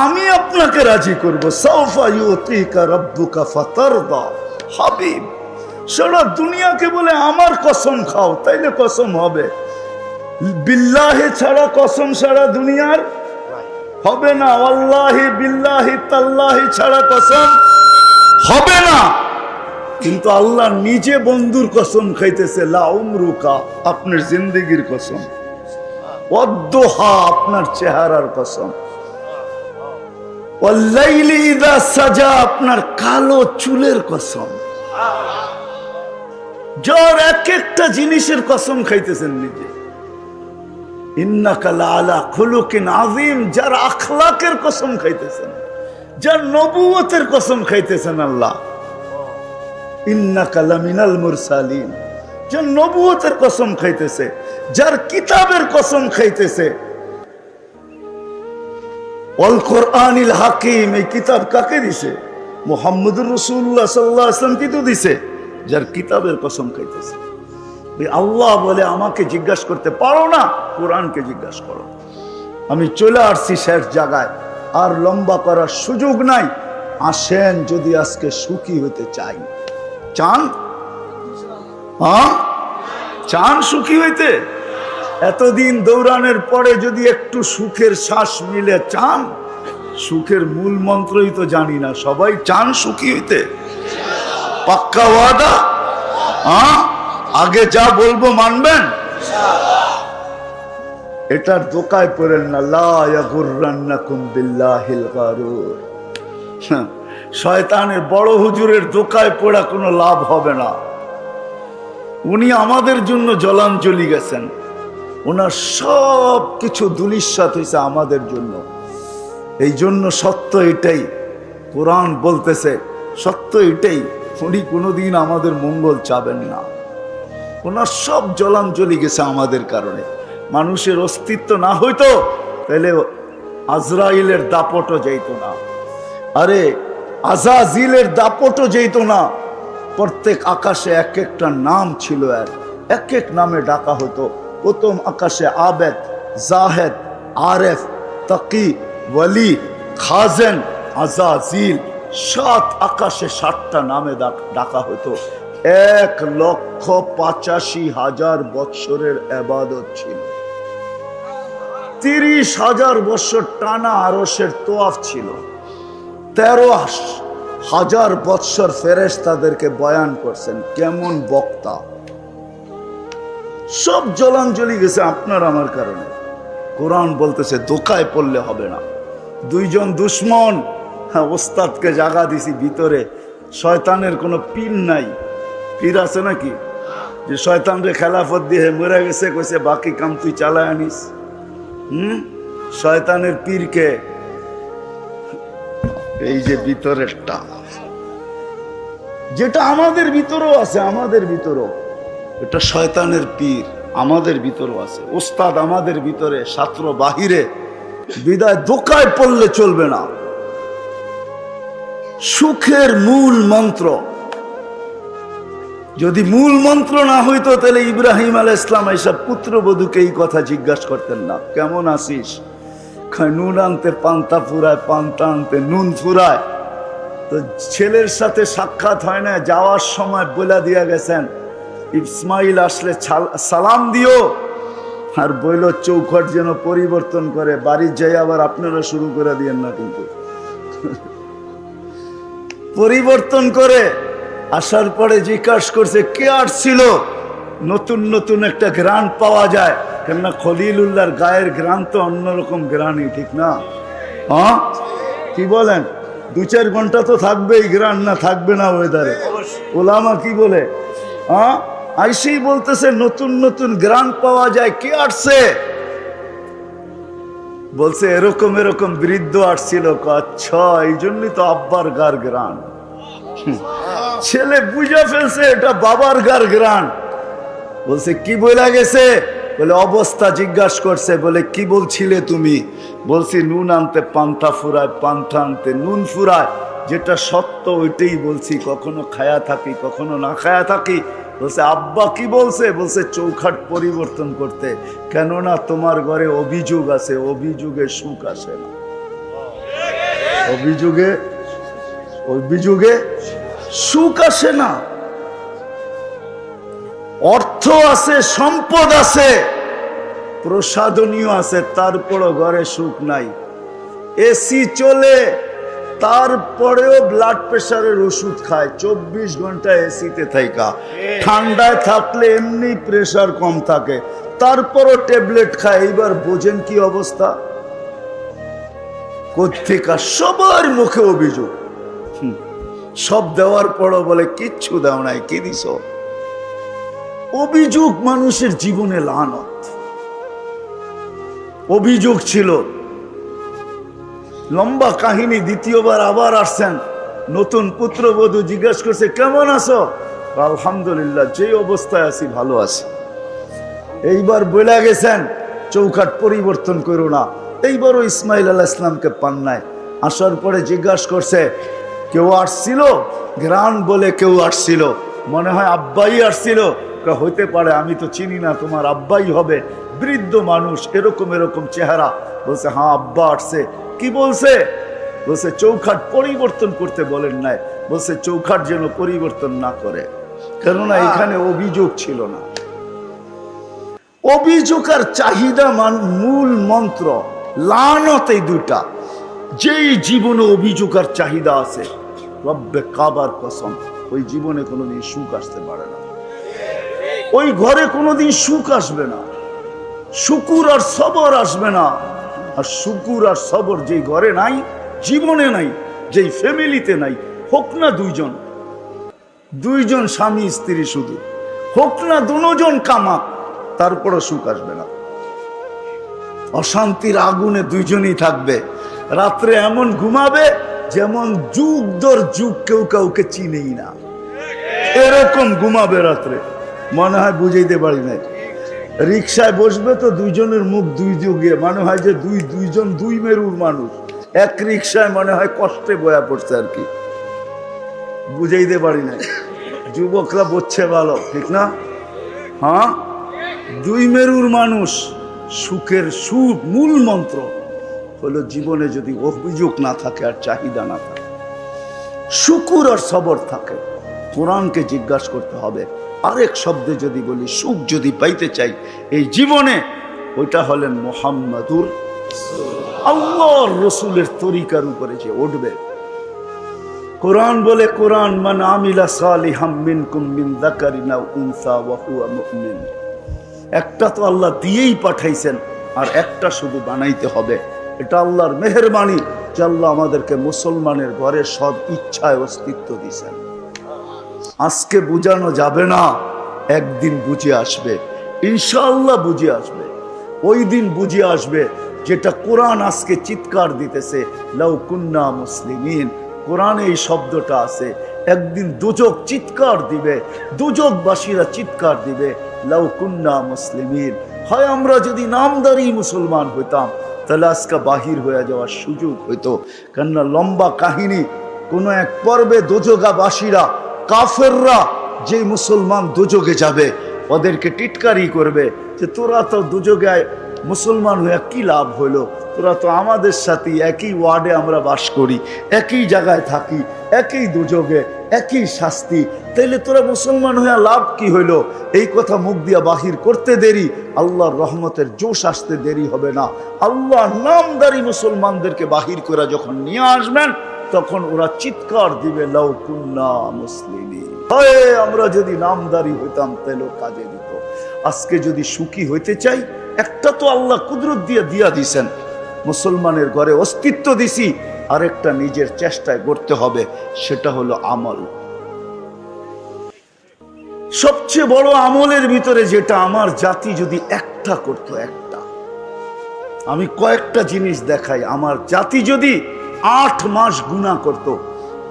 আমি আপনাকে রাজি করব। সাউফা ইউতিকা রাব্বুকা ফাতারদা। হাবিব সারা দুনিয়াকে বলে আমার কসম খাও, তাইলে কসম হবে। বিল্লাহি ছাড়া কসম সারা দুনিয়ার হবে না, আল্লাহি বিল্লাহি তাল্লাহি ছাড়া কসম হবে না। কিন্তু আল্লাহ নিজে বন্ধুর কসম খাইতেছে, লা উমরুকা, আপনার জিন্দেগির কসম, ওয়াদ্দুহা, আপনার চেহারার কসম, ওয়াল্লাইলি ইযা সাজা, আপনার কালো চুলের কসম। যার এক একটা জিনিসের কসম খাইতেছেন নিজে। ইন্নাকা লাআলা খুলুকিন আযীম, যার আখলাকের কসম খাইতেছেন, যার নবুয়তের কসম খাইতেছেন আল্লাহ। ইন্নাকা লামিনাল মুরসালিন, যার নবুয়তের কসম খাইতেছে, যার কিতাবের কসম খাইতেছে। ওয়াল কোরআনিল হাকিম, এই কিতাব কাকে দিছে? মুহাম্মদুর রাসূলুল্লাহ সাল্লাল্লাহু আলাইহি ওয়াসাল্লাম কি তো দিছে? যার কিতাবের কসম খাইতেছে। আল্লাহ বলে আমাকে জিজ্ঞাসা করতে পারো না, কোরআনকে জিজ্ঞাসা করো। আমি চলে আসছি শেষ জায়গায়, আর লম্বা করার সুযোগ নাই। আসেন, যদি আজকে সুখী হতে চাই। চান? হ্যাঁ, চান সুখী হইতে? এতদিন দৌড়ানোর পরে যদি একটু সুখের শ্বাস মিলে, চান? সুখের মূল মন্ত্রই তো জানি না, সবাই চান সুখী হইতে? পাক্কা ওয়াদা? হ্যাঁ, আগে যা বলবো মানবেন? এটার দোকায় পড়েন না, লা ইয়াগুররান্নাকুম বিল্লাহিল গারুর। শয়তানের বড় হুজুরের দোকায় পড়া কোনো লাভ হবে না। উনি আমাদের জন্য জলাঞ্জলি গেছেন, ওনার সব কিছু ধূলিসাৎ হয়েছে আমাদের জন্য। এই জন্য সত্য এটাই, কোরআন বলতেছে সত্য এটাই, উনি কোনোদিন আমাদের মঙ্গল চাবেন না। ওনার সব জলাঞ্জলি গেছে আমাদের কারণে। মানুষের অস্তিত্ব না হইতো তাহলে আজরাইলের দাপটও যেত না, আরে আজাজিলের দাপটও যেত না। প্রত্যেক আকাশে এক একটা নাম ছিল, এক এক নামে ডাকা হতো। প্রথম আকাশে আবেদ, জাহেদ, আরেফ, তাকি, ওয়ালি, খাজেন, আজাজিল, 7 আকাশে 7টা নামে ডাকা হতো। 1,85,000 বৎসরের ইবাদত ছিল। 30,000 বছর টানা আরশের তোয়াফ ছিল। 13,000 বৎসর ফেরেশতাদেরকে বয়ান করছেন, কেমন বক্তা। সব জলাঞ্জলি গেছে আপনার আমার কারণে। কোরআন বলতেছে দোকায় পড়লে হবে না। 2 জন দুশ্মন, ওস্তাদকে জাগা দিছি ভিতরে। শয়তানের কোনো পীর নাই। পীর আছে নাকি যে শয়তানরে খেলাফত দিয়ে মরে গেছে, কইছে বাকি কাম তুই চালায় আনিস? শয়তানের পীরকে, এই যে ভিতরেরটা, যেটা আমাদের ভিতরেও আছে, আমাদের ভিতরেও এটা শয়তানের পীর আমাদের ভিতরেও আছে। ওস্তাদ আমাদের ভিতরে, ছাত্র বাহিরে। বিদায় দোকায় পড়লে চলবে না। সুখের মূল মন্ত্র, যদি মূল মন্ত্র না হইতো তাহলে ইব্রাহিম আলাইহিস সালাম এইসব পুত্রবধূকে এই কথা জিজ্ঞাসা করতেন না, কেমন আছিস? নুন আনতে পান্তা ফুরায়, পান্তা আনতে নুন ফুরায়। তো ছেলের সাথে সাক্ষাৎ হয় না, যাওয়ার সময় বলে দিয়া গেছেন ইসমাইল আসলে সালাম দিও, আর বইল চৌখট যেন পরিবর্তন করে, বাড়ির যাই আবার আপনারা শুরু করে দিয়েন না। কিন্তু পরিবর্তন করে আসার পরে জিজ্ঞাসা করছে কে আসছিল। নতুন নতুন একটা ঘ্রাণ পাওয়া যায়, কেননা খলিলুল্লাহর গায়ের ঘ্রাণ তো অন্যরকম ঘ্রাণই, ঠিক না? হ্যাঁ, কি বলেন? 2-4 ঘন্টা তো থাকবেই ঘ্রাণ, না থাকবে না ওয়েদারে? ওলামা কি বলে? হ্যাঁ, আইসেই বলতেছে নতুন নতুন ঘ্রাণ পাওয়া যায়, কে আসছে? বলছে এরকম এরকম বৃদ্ধ আসছিল। আচ্ছা, এই জন্যই তো আব্বার গার ঘ্রাণ। ছেলে বুঝে ফেলছে এটা বাবার গার ঘ্রাণ। বলছে কি বইলা গেছে? বলে অবস্থা জিজ্ঞাসা করছে। বলে কি বলছিলে তুমি? বলছি নুন আনতে পান্তা ফুরায়, পান্তা আনতে নুন ফুরায়। যেটা সত্য ওইটাই বলছি, কখনো খায়া থাকি কখনো না খায়া থাকি, বলছে আব্বা কি বলছে? বলছে চৌখাট পরিবর্তন করতে, কেননা তোমার ঘরে অভিযোগ আছে, অভিযোগে সুখ আসে না। অভিযোগে সুখ আসে না। অর্থ আছে, সম্পদ আছে, প্রসাদনীয় আছে, তারপরও ঘরে সুখ নাই। এসি চলে, তারপরেও ব্লাড প্রেশারের ওষুধ খায়, 24 ঘন্টা এসিতে থাকা। ঠান্ডায় থাকলে এমনি প্রেশার কম থাকে, তারপরও ট্যাবলেট খায়। এইবার বোঝেন কি অবস্থা। কোত্থেকা সবার মুখে অভিযোগ। সব দেওয়ার পরও বলে কিচ্ছু দাও নাই, কি দিছ? অভিযোগ মানুষের জীবনে লানত। অভিযোগ ছিল। লম্বা কাহিনী। দ্বিতীয়বার আবার আসছেন, নতুন পুত্রবধূ জিজ্ঞাসা করছে কেমন আছো? আলহামদুলিল্লাহ, যে অবস্থায় আছি ভালো আছি। এইবার বলে গেছেন চৌখাট পরিবর্তন করো না। এইবারও ইসমাইল আলাইহিস সালামকে পান নাই। আসার পরে জিজ্ঞাসা করছে কেউ আসছিল? গ্রান বলে কেউ আসছিল, মনে হয় আব্বাই আসছিল। হইতে পারে, আমি তো চিনি না, তোমার আব্বাই হবে, বৃদ্ধ মানুষ, এরকম এরকম চেহারা। বলছে হ্যাঁ আব্বা আসছে। কি বলছে? বলছে চৌখাট পরিবর্তন করতে বলেন নাই। বলছে চৌখাট যেন পরিবর্তন না করে, কেননা এখানে অভিযোগ ছিল না। অভিযোগ আর চাহিদা মূল মন্ত্র, লানত এই দুটা। যেই জীবনে অভিযোগ আর চাহিদা আছে, রব্বে কাবার কসম, ওই জীবনে কোনোদিন সুখ আসতে পারে না। ওই ঘরে কোনোদিন সুখ আসবে না, শুকুর আর সবর আসবে না। আর শুকুর আর সবর যেই ঘরে নাই, জীবনে নাই, যেই ফ্যামিলিতে নাই, হোক না দুইজন স্বামী স্ত্রী, শুধু হোক না দুজন কামাক, তারপরও সুখ আসবে না। অশান্তির আগুনে দুইজনই থাকবে। রাত্রে এমন ঘুমাবে যেমন যুগ দর যুগ কেউ কাউকে চিনেই না, এরকম ঘুমাবে রাত্রে। মনে হয় বুঝাইতে পারি নাই। রিক্সায় বসবে তো দুইজনের মুখ দুই যুগে, মনে হয় যে দুইজন দুই মেরুর মানুষ। এক রিক্সায় মনে হয় কষ্টে বয়া পড়ছে আর কি, বুঝাইতে পারি নাই। যুবকরা বলছে ভালো, ঠিক না? হ্যাঁ, দুই মেরুর মানুষ। সুখের সুখ মূল মন্ত্র হলো জীবনে যদি অভিযোগ না থাকে আর চাহিদা না থাকে, শুকুর আর সবর থাকে। কোরআনকে জিজ্ঞাসা করতে হবে। আরেক শব্দে যদি বলি, সুখ যদি পাইতে চাই এই জীবনে, ওইটা হলেন মুহাম্মাদুর আল্লাহর রসুলের তরিকার উপরে যে উঠবে। কোরআন বলে, কোরআন মান আমিলা সালিহাম মিনকুম মিন যাকারিন আও উনসা ওয়া হুয়া মুমিন। একটা তো আল্লাহ দিয়েই পাঠাইছেন, আর একটা শুধু বানাইতে হবে। এটা আল্লাহর মেহেরবানি যে আল্লাহ আমাদেরকে মুসলমানের ঘরে সব ইচ্ছায় অস্তিত্ব দিয়েছেন। আজকে বুঝানো যাবে না, একদিন বুঝে আসবে, ইনশাআল্লাহ বুঝে আসবে। ওই দিন বুঝে আসবে যেটা কোরআন আজকে চিৎকার দিতেছে, লাউ কুন্না মুসলিমিন। কোরআনে এই শব্দটা আছে। একদিন দুজক চিৎকার দিবে, দুজকবাসীরা চিৎকার দিবে, লাউ কুন্না মুসলিমিন। হয় আমরা যদি নামদারি মুসলমান হইতাম, তাহলে আজকে বাহির হয়ে যাওয়ার সুযোগ হইতো। কেননা লম্বা কাহিনী। কোনো এক পর্বে দোজগাবাসীরা, কাফেররা, যে মুসলমান দুযোগে যাবে, ওদেরকে টিটকারি করবে যে তোরা তো দুযোগে মুসলমান হয়ে কি লাভ হইলো? তোরা তো আমাদের সাথে একই ওয়ার্ডে আমরা বাস করি, একই জায়গায় থাকি, একই দুযোগে, একই শাস্তি, তাইলে তোরা মুসলমান হয়ে লাভ কি হইলো? এই কথা মুখ দিয়া বাহির করতে দেরি, আল্লাহর রহমতের জোশ আসতে দেরি হবে না। আল্লাহ নামদারি মুসলমানদেরকে বাহির করে যখন নিয়ে আসবেন, তখন ওরা চিৎকার দিবে, লাউ কুন্না মুসলিমিন। হয় আমরা যদি নামদারি হইতাম তাহলে কাজে দিত। আজকে যদি সুখী হইতে চাই, একটা তো আল্লাহ কুদরত দিয়া দিছেন, মুসলমানের ঘরে অস্তিত্ব দিছি, আরেকটা নিজের চেষ্টায় করতে হবে, সেটা হলো আমল। সবচেয়ে বড় আমলের ভিতরে যেটা আমার জাতি যদি একটা করতো, একটা, আমি কয়েকটা জিনিস দেখাই। আমার জাতি যদি 8 মাস গুনাহ করত,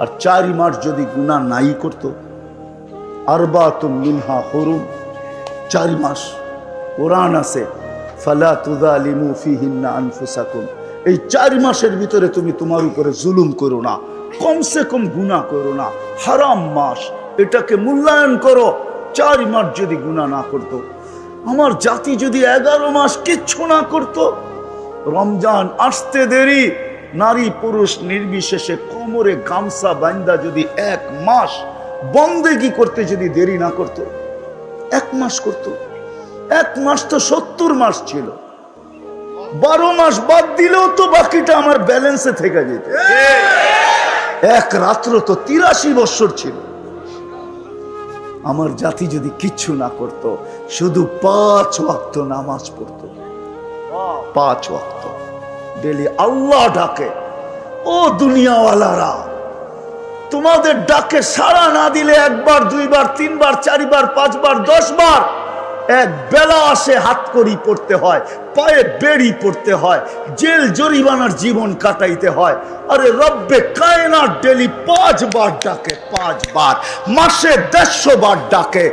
আর 4 মাস যদি গুনাহ নাই করত, আরবাতুম মিনহা হুরুম, 4 মাস কোরআন আছে, ফালা তুযালিমু ফিহিন্না আনফুসাকুম। এই 4 মাসের ভিতরে তুমি তোমার উপরে জুলুম করো না, কমসে কম গুনাহ করো না। হারাম মাস, এটাকে মূল্যায়ন করো। 4 মাস যদি গুনাহ না করত, আমার জাতি যদি 11 মাস কিচ্ছু না করত, রমজান আসতে দেরি, নারী পুরুষ নির্বিশেষে কোমরে গামছা বাঁধা যদি 1 মাস বন্দেগী করতে যদি দেরি না করত, 1 মাস করত। 1 মাস তো 70 মাস ছিল, 12 মাস বাদ দিলেও তো বাকিটা আমার ব্যালেন্সে থেকে যেত। এক রাত্র তো 83 বছর ছিল। আমার জাতি যদি কিচ্ছু না করত, শুধু 5 ওয়াক্ত নামাজ পড়তো, 5 ওয়াক্ত ডেলি আল্লাহ ডাকে। ও দুনিয়াওয়ালারা, তোমাদের ডাকে সাড়া না দিলে 1 বার 2 বার 3 বার 4 বার 5 বার 10 বার এক বেলা আসে, হাত করি পড়তে হয়, পায়ে বেড়ি পড়তে হয়, জেল জরিমানার জীবন কাটাইতে হয়। আরে রব্বে কায়নাত ডেলি 5 বার ডাকে, 5 বার, মাসে 150 বার ডাকে,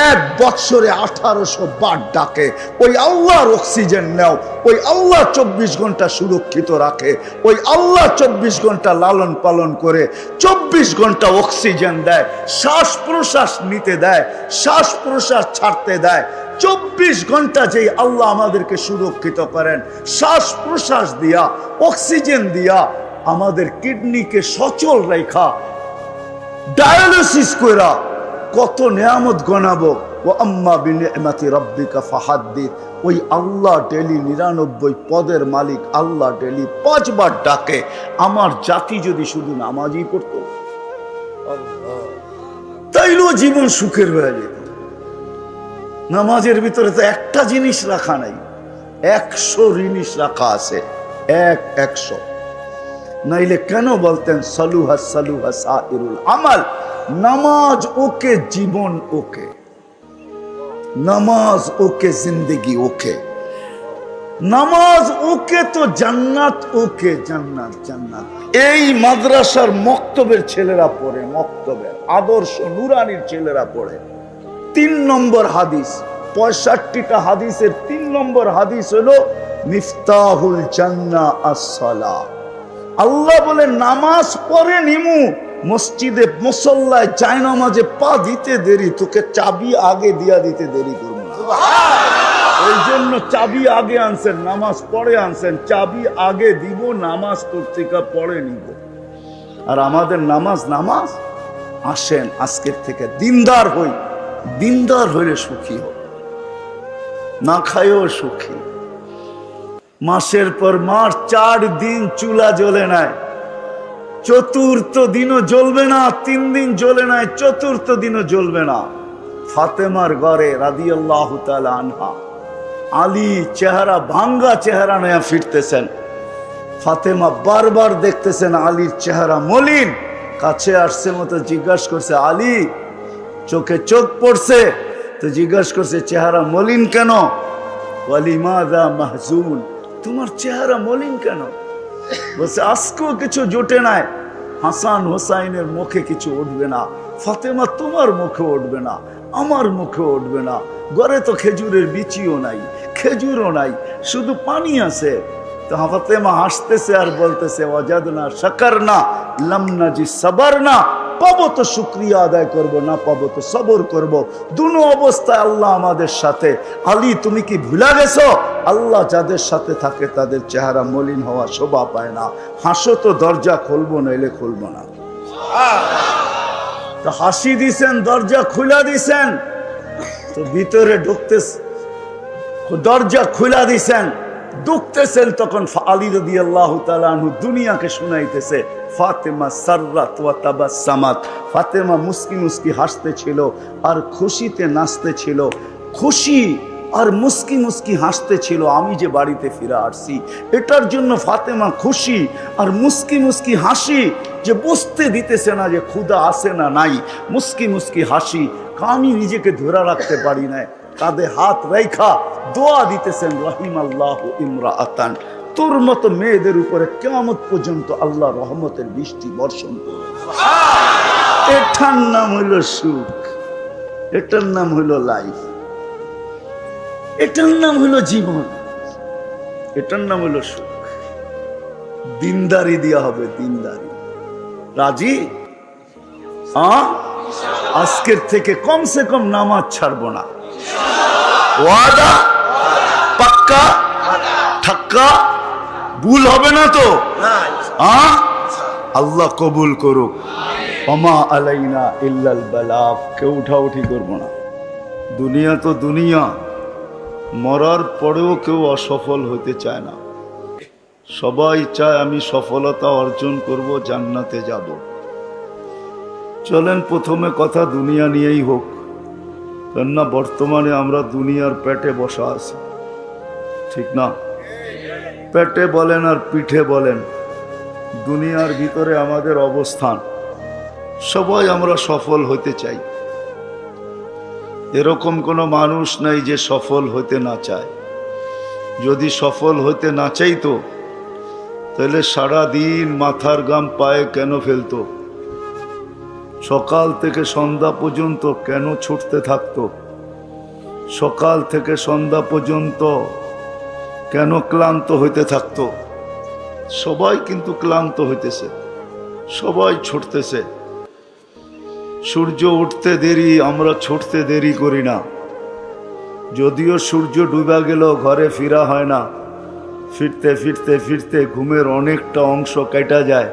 1 বছরে 1800 বার ডাকে। ওই আল্লাহর অক্সিজেন নাও, ওই আল্লাহ 24 ঘন্টা সুরক্ষিত রাখে, ওই আল্লাহ 24 ঘন্টা লালন পালন করে, 24 ঘন্টা অক্সিজেন দেয়, শ্বাস প্রশ্বাস নিতে দেয়, শ্বাস প্রশ্বাস ছাড়তে দেয়। 24 ঘন্টা যেই আল্লাহ আমাদেরকে সুরক্ষিত করেন, শ্বাস প্রশ্বাস দিয়া, অক্সিজেন দিয়া, আমাদের কিডনিকে সচল রেখা, ডায়ালিসিস কইরা কত নিয়ামত গনাবো। ও আম্মা বিনিআমাতি রাব্বিকা ফাহাদ্দিস। ওই আল্লাহ ডেলি 99 পদের মালিক আল্লাহ ডেলি 5 বার ডাকে। আমার জাতি যদি শুধু নামাজই পড়তো, তাইলেও জীবন সুখের হয়ে যেত। নামাজের ভিতরে তো একটা জিনিস রাখা নাই, 100 জিনিস রাখা আছে, 100। নাইলে কেন বলতেন সালুহা সালুহা সাইরুল আমাল? নামাজ ওকে, জীবন ওকে, নামাজ ওকে, জিন্দেগি ওকে, নামাজ ওকে তো জান্নাত ওকে, জান্নাত জান্নাত। এই মাদ্রাসার মক্তবের ছেলেরা পড়ে, মক্তবের আদর্শ নুরানির ছেলেরা পড়ে। 3 নম্বর হাদিস, 65টা হাদিসের 3 নম্বর হাদিস হলো মিফতাহুল জান্নাহ আস-সালাহ। আল্লাহ বলে নামাজ পড়ে নিমু, মসজিদে মুসল্লায় জায়নামাজে পা দিতে দেরি, তোকে চাবি আগে দিয়া দিতে দেরি করবো না। ওই জন্য চাবি আগে আনছেন, নামাজ পড়ে আনছেন, চাবি আগে দিব, নামাজ পত্রিকা পড়ে নিব। আর আমাদের নামাজ নামাজ। আসেন আজকের থেকে দিনদার হই, দিনদার হইলে সুখী হোক, না খাইও সুখী। মাসের পর মাস 4 দিন চুলা জ্বলে নাই, 4র্থ দিনও জ্বলবে না, 3 দিন জ্বলে নাই, 4র্থ দিনও জ্বলবে না। ফাতেমার ঘরে রাদিয়াল্লাহু তাআলা আনহা, আলী চেহারা ভাঙ্গা চেহারা নিয়ে ফিরতেছেন। ফাতেমা বারবার দেখতেছেন আলীর চেহারা মলিন, কাছে আসছে মতো জিজ্ঞাসা করছে, আলী চোখে চোখ পড়ছে তো জিজ্ঞাসা করছে চেহারা মলিন কেন? ওয়ালিমাযা মাহজুন, তোমার চেহারা মলিন কেন? বলছে আজকেও কিছু জোটে নাই, হাসান হোসাইনের মুখে কিছু উঠবে না, ফাতেমা তোমার মুখে উঠবে না, আমার মুখে উঠবে না, ঘরে তো খেজুরের বিচিও নাই, খেজুরও নাই, শুধু পানি আছে। তো ফাতেমা হাসতেছে আর বলতেছে ওয়াজাদনা শাকারনা লাম নাজি সাবারনা, পাবো তো শুকরিয়া আদায় করব, না পাবো তো সবর করব। দুনো অবস্থায় আল্লাহ আমাদের সাথে। আলী তুমি কি ভুলা গেছো? আল্লাহ যাদের সাথে থাকে তাদের চেহারা মলিন হওয়া শোভা পায় না। হাসো তো দরজা খুলবো, নইলে খুলবো না। তো হাসি দিছেন, দরজা খুলা দিছেন, তো ভিতরে ঢুকতে দরজা খুলা দিছেন, ঢুকতেছেন, তখন আলী রাদিয়াল্লাহু তাআলা আনহু দুনিয়াকে শুনাইতেছে ফাতেমা সাররাত ওয়া তাবাসসামাত। ফাতেমা মুস্কি মুস্কি হাসতেছিল আর খুশিতে নাচতেছিল, খুশি আর মুস্কি মুস্কি হাসতেছিল। আমি যে বাড়িতে ফিরে আসছি এটার জন্য ফাতেমা খুশি আর মুস্কি মুস্কি হাসি, যে বুঝতে দিতেছে না যে ক্ষুধা আছে না নাই। মুস্কি মুস্কি হাসি, আমি নিজেকে ধরে রাখতে পারি না, কাঁধে হাত রেখা দোয়া দিতেছেন রাহিমাল্লাহু ইমরাআতান, তোর মতো মেয়েদের উপরে কিয়ামত পর্যন্ত আল্লাহ রহমতের বৃষ্টি বর্ষণ করবে। এটার নাম হইল সুখ, এটার নাম হইল লাইফ, এটার নাম হইল জীবন, এটার নাম হইল সুখ। দিনদারি দেওয়া হবে, দিনদারি। রাজি? আজকের থেকে কমসে কম নামাজ ছাড়বো না। ওয়াদা পাক্কা ঠাক্কা, ভুল হবে না তো? আল্লাহ কবুল করুক। ওমা আলাইনা ইল্লাল বালাগ, কেউ উঠাউঠি করবো না। দুনিয়া তো দুনিয়া, মরার পরেও কেউ অসফল হতে চায় না। সবাই চায় আমি সফলতা অর্জন করব, জান্নাতে যাব। চলেন প্রথমে কথা দুনিয়া নিয়েই হোক, কেননা বর্তমানে আমরা দুনিয়ার পেটে বসা আছি, ঠিক না? পেটে বলেন আর পিঠে বলেন, দুনিয়ার ভিতরে আমাদের অবস্থান। সবাই আমরা সফল হতে চাই, এরকম কোনো মানুষ নাই যে সফল হতে না চায়। যদি সফল হতে না চাইতো তাহলে সারা দিন মাথার ঘাম পায়ে কেন ফেলতো? সকাল থেকে সন্ধ্যা পর্যন্ত কেন ছুটতে থাকতো? সকাল থেকে সন্ধ্যা পর্যন্ত কেন ক্লান্ত হইতে থাকতো? সবাই কিন্তু ক্লান্ত হইতেছে, সবাই ছুটতেছে। সূর্য উঠতে দেরি, আমরা ছুটতে দেরি করি না। যদিও সূর্য ডুবা গেল ঘরে ফিরা হয় না, ফিরতে ফিরতে ফিরতে ঘুমের অনেকটা অংশ কেটে যায়।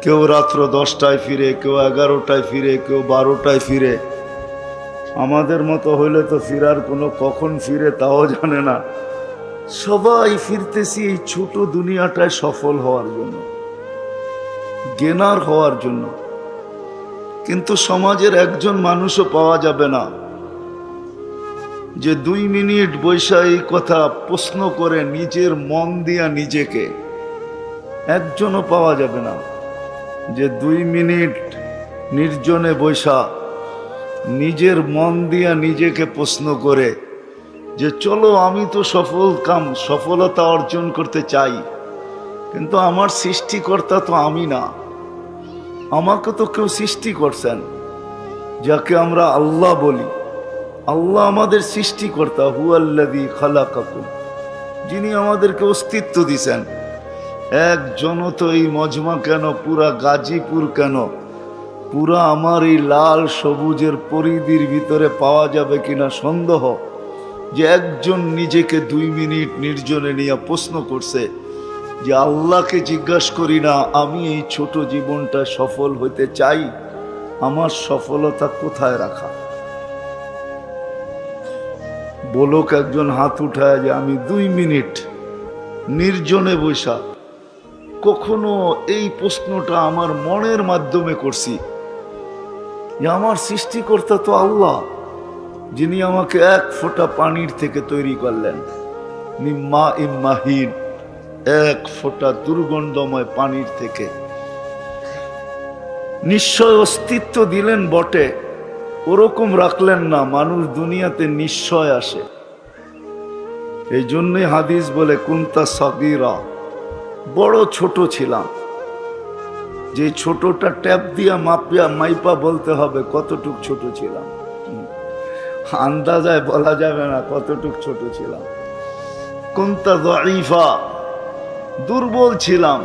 কেউ রাত্র 10টায় ফিরে, কেউ 11টায় ফিরে, কেউ 12টায় ফিরে। আমাদের মতো হইলে তো ফিরার কোনো কখন ফিরে তাও জানে না। সবাই ফিরতেছি এই ছোট দুনিয়াটায় সফল হওয়ার জন্য, গেনার হওয়ার জন্য। কিন্তু সমাজের একজন মানুষও পাওয়া যাবে না যে 2 মিনিট বৈশা এই কথা প্রশ্ন করে নিজের মন দিয়া নিজেকে। একজনও পাওয়া যাবে না যে 2 মিনিট নির্জনে বৈশা নিজের মন দিয়া নিজেকে প্রশ্ন করে যে চলো আমি তো সফলতা অর্জন করতে চাই, কিন্তু আমার সৃষ্টিকর্তা তো আমি না। আমাকে তো কেউ সৃষ্টি করছেন, যাকে আমরা আল্লাহ বলি। আল্লাহ আমাদের সৃষ্টিকর্তা, হুয়াল্লাযী খালাকাকুম, যিনি আমাদেরকে অস্তিত্ব দিছেন। একজনও তো এই মজমা কেন, পুরা গাজীপুর কেন, পুরা আমার এই লাল সবুজের পরিধির ভিতরে পাওয়া যাবে কিনা সন্দেহ যে একজন নিজেকে 2 মিনিট নির্জনে নিয়ে প্রশ্ন করছে যে আল্লাহকে জিজ্ঞাসা করি না আমি এই ছোট জীবনটা সফল হতে চাই, আমার সফলতা কোথায় রাখা? বলুক একজন হাত উঠায় যে আমি 2 মিনিট নির্জনে বৈশা কখনো এই প্রশ্নটা আমার মনের মাধ্যমে করছি যে আমার সৃষ্টিকর্তা তো আল্লাহ, যিনি আমাকে 1 ফোঁটা পানির থেকে তৈরি করলেন, মিম্মা ইম্মাহিন, 1 ফোঁটা দুর্গন্ধময় পানির থেকে। নিশ্চয় অস্তিত্ব দিলেন বটে, ওরকম রাখলেন না মানুষ দুনিয়াতে নিশ্চয় আসে। এই জন্যই হাদিস বলে কুনতা সাগীরা, বড় ছোট ছিলাম। যে ছোটটা ট্যাপ দিয়া মাইপা বলতে হবে কতটুক ছোট ছিলাম, আন্দাজায় বলা যাবে না কতটুক ছোট ছিলাম। কুনতা যায়ীফা, দুর্বল ছিলাম।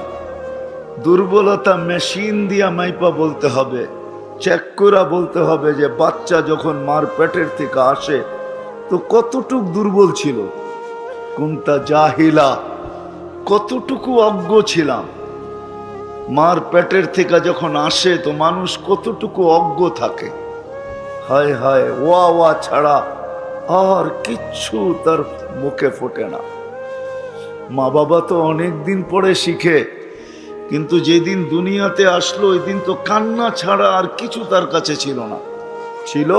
দুর্বলতা মেশিন দিয়া মাইপা বলতে হবে, চেক করে বলতে হবে যে বাচ্চা যখন মার পেটের থেকে আসে তো কতটুক দুর্বল ছিল। কুনতা জাহিলা, কতটুকু অজ্ঞ ছিলাম। মার পেটের থেকে যখন আসে তো মানুষ কতটুকু অজ্ঞ থাকে। হায় হায়, ওয়া ওয়া ছাড়া আর কিচ্ছু তার মুখে ফোটে না। মা বাবা তো অনেক দিন পরে শিখে, কিন্তু যেদিন দুনিয়াতে আসলো ওই দিন তো কান্না ছাড়া আর কিছু তার কাছে ছিল না। ছিল?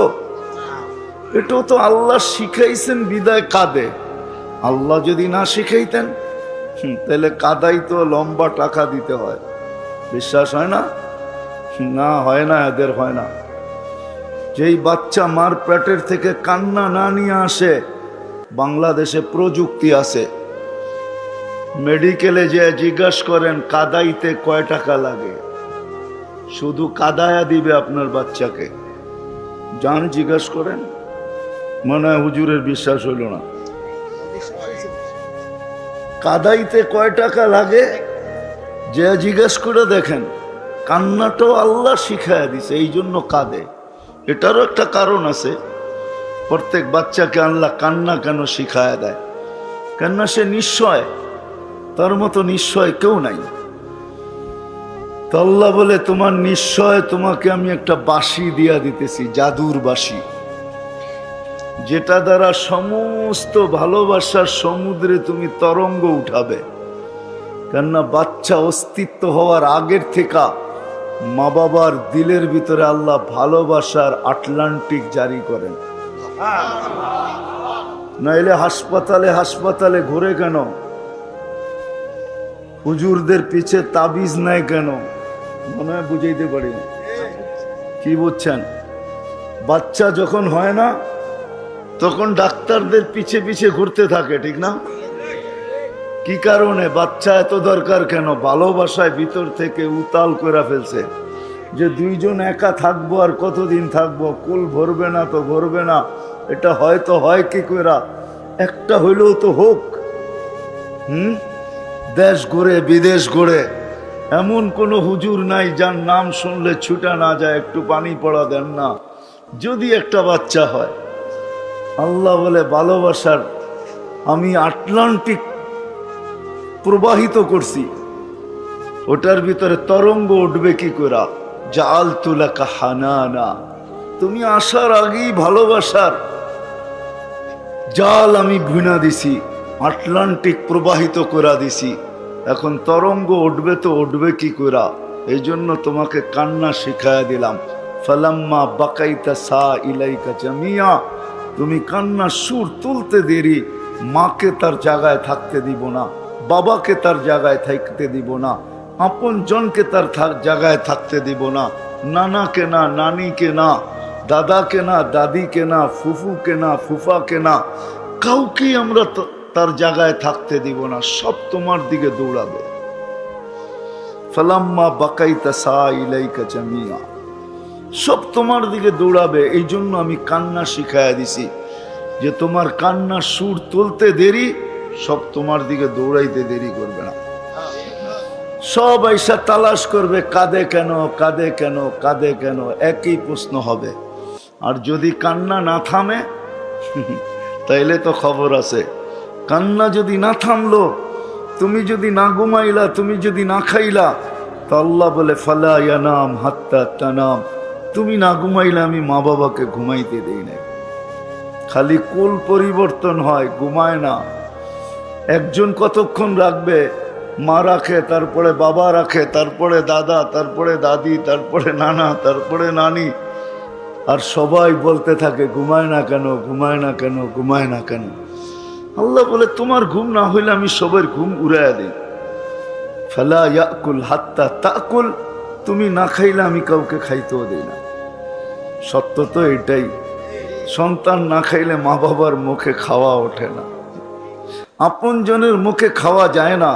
এটাও তো আল্লাহ শিখাইছেন বিদায় কাঁদে। আল্লাহ যদি না শিখাইতেন তাহলে কাদাই তো লম্বা টাকা দিতে হয়। বিশ্বাস হয় না? না, হয় না, এদের হয় না। যেই বাচ্চা মার পেটের থেকে কান্না না নিয়ে আসে, বাংলাদেশে প্রযুক্তি আছে, মেডিকেলে যে জিজ্ঞাসা করেন কাদাইতে কয় টাকা লাগে, শুধু কাদায়া দিবে আপনার বাচ্চাকে। যান জিজ্ঞাসা করেন, মনে হয় হুজুরের বিশ্বাস হইল না। কাদাইতে কয় টাকা লাগে যে জিজ্ঞাসা করে দেখেন, কান্নাটাও আল্লাহ শিখাইয়া দিছে, এই জন্য কাঁদে। এটারও একটা কারণ আছে। প্রত্যেক বাচ্চাকে আল্লাহ কান্না কেন শিখায়া দেয়? কেননা সে নিশ্চয়, তার মতো নিশ্চয় কেউ নাই। তো আল্লাহ বলে তোমার নিশ্চয় তোমাকে আমি একটা বাঁশি দিয়া দিতেছি, জাদুর বাঁশি, যেটা দ্বারা সমস্ত ভালোবাসার সমুদ্রে তুমি তরঙ্গ উঠাবে। কেননা বাচ্চা অস্তিত্ব হওয়ার আগের থেকে মা বাবার দিলের ভিতরে আল্লাহ ভালোবাসার আটলান্টিক জারি করেন। নাইলে হাসপাতালে হাসপাতালে ঘুরে কেন? হুজুরদের পিছে তাবিজ নাই কেন? মনে হয় বুঝাইতে পারি না। কি বুঝছেন? বাচ্চা যখন হয় না তখন ডাক্তারদের পিছে পিছে ঘুরতে থাকে, ঠিক না? কি কারণে? বাচ্চা এত দরকার কেন? ভালোবাসায় ভিতর থেকে উতাল করে ফেলছে যে দুইজন একা থাকবো, আর কতদিন থাকবো, কুল ভরবে না তো ভরবে না, এটা হয়তো হয় কি করে, একটা হইলেও তো হোক। দেশ ঘুরে বিদেশ ঘুরে এমন কোনো হুজুর নাই যার নাম শুনলে ছুটা না যায়, একটু পানি পড়া দেন না, যদি একটা বাচ্চা হয়। আল্লাহ বলে ভালোবাসার আমি আটলান্টিক প্রবাহিত করছি, ওটার ভিতরে তরঙ্গ উঠবে কি করে? জাআলতু লাকা হানানা, তুমি আসার আগেই ভালোবাসার জাল আমি বুনা দিছি, আটলান্টিক প্রবাহিত করে দিছি। এখন তরঙ্গ উঠবে তো উঠবে কি করে? এই জন্য তোমাকে কান্না শিখাইয়া দিলাম। ফালাম্মা বাকাইতা সা ইলাইকা জামিয়া, তুমি কান্নার সুর তুলতে দেরি, মাকে তার জায়গায় থাকতে দিব না, বাবাকে তার জায়গায় থাকতে দিব না, আপন জনকে তার জায়গায় থাকতে দিব না, নানাকে না, নানিকে না, দাদাকে না, দাদিকে না, ফুফুকে না, ফুফাকে না, কাউকে আমরা তার জায়গায় থাকতে দিব না, সব তোমার দিকে দৌড়াবে। ফালাম্মা বাকাইতা সা ইলাইকা জামিয়া, সব তোমার দিকে দৌড়াবে। এই জন্য আমি কান্না শিখাইয়া দিছি যে তোমার কান্নার সুর তুলতে দেরি, সব তোমার দিকে দৌড়াইতে দেরি করবে না। সব আইসা তালাশ করবে, কাঁদে কেন, কাঁদে কেন, কাঁদে কেন, একই প্রশ্ন হবে। আর যদি কান্না না থামে তাইলে তো খবর আছে। কান্না যদি না থামলো, তুমি যদি না ঘুমাইলা, তুমি যদি না খাইলা, তো আল্লাহ বলে ফালা ইয়ানাম হাত্তা তানাম, তুমি না ঘুমাইলে আমি মা বাবাকে ঘুমাইতে দেই না। খালি কুল পরিবর্তন হয়, ঘুমায় না। একজন কতক্ষণ রাখবে? মা রাখে, তারপরে বাবা রাখে, তারপরে দাদা, তারপরে দাদি, তারপরে নানা, তারপরে নানি, আর সবাই বলতে থাকে ঘুমায় না কেন, ঘুমায় না কেন, ঘুমায় না কেন। আল্লাহ বলে তোমার ঘুম না হইলে আমি সবার ঘুম উড়াইয়া দিই। ফালা ইয়াকুল হাত্তা তাকুল, তুমি না খাইলে আমি কাউকে খাইতেও দিই না। সত্য তো এটাই। সন্তান না খাইলে মা বাবার মুখে খাওয়া ওঠে না, আপন জনের মুখে খাওয়া যায় না।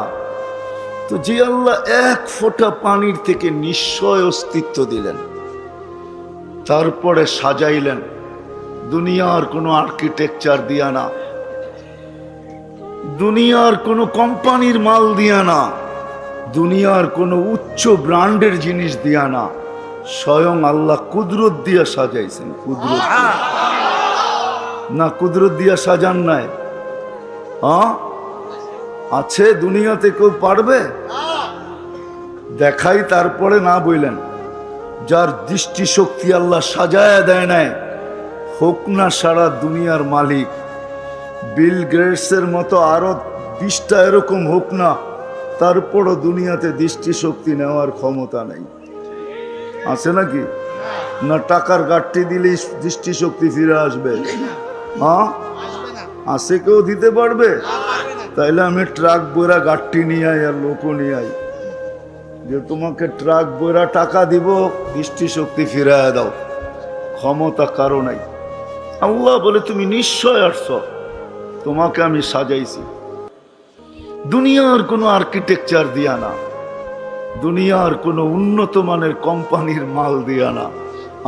তো যে আল্লাহ এক ফোঁটা পানির থেকে নিশ্চয় অস্তিত্ব দিলেন, তারপরে সাজাইলেন দুনিয়ার কোনো আর্কিটেকচার দিয়া না, দুনিয়ার কোনো কোম্পানির মাল দিয়া না, দুনিয়ার কোনো উচ্চ ব্র্যান্ডের জিনিস দিয়া না, স্বয়ং আল্লাহ কুদরত দিয়া সাজাইছেন। কুদরত না, কুদরত দিয়া সাজান নাই? আছে দুনিয়াতে কেউ পারবে? দেখাই তারপরে না বললেন। যার দৃষ্টিশক্তি আল্লাহ সাজায়া দেয় নাই, হোক না সারা দুনিয়ার মালিক, বিল গেটসের মতো আরো 20টা এরকম হোক না, তারপরও দুনিয়াতে দৃষ্টিশক্তি নেওয়ার ক্ষমতা নেই। আছে নাকি? না টাকার গাঠটি দিলেই দৃষ্টিশক্তি ফিরে আসবে? আছে কেউ দিতে পারবে? তাইলে আমি ট্রাক বইরা গাঠটি নিয়ে আই আর লোকও নিয়ে আই, যে তোমাকে ট্রাক বইরা টাকা দিব, দৃষ্টিশক্তি ফিরাইয়া দাও। ক্ষমতা কারো নাই। আল্লাহ বলে তুমি নিশ্চয় আসছ, তোমাকে আমি সাজাইছি। দুনিয়ার কোনো আর্কিটেকচার দিয়া না, দুনিয়ার কোনো উন্নত মানের কোম্পানির মাল দিয়া না,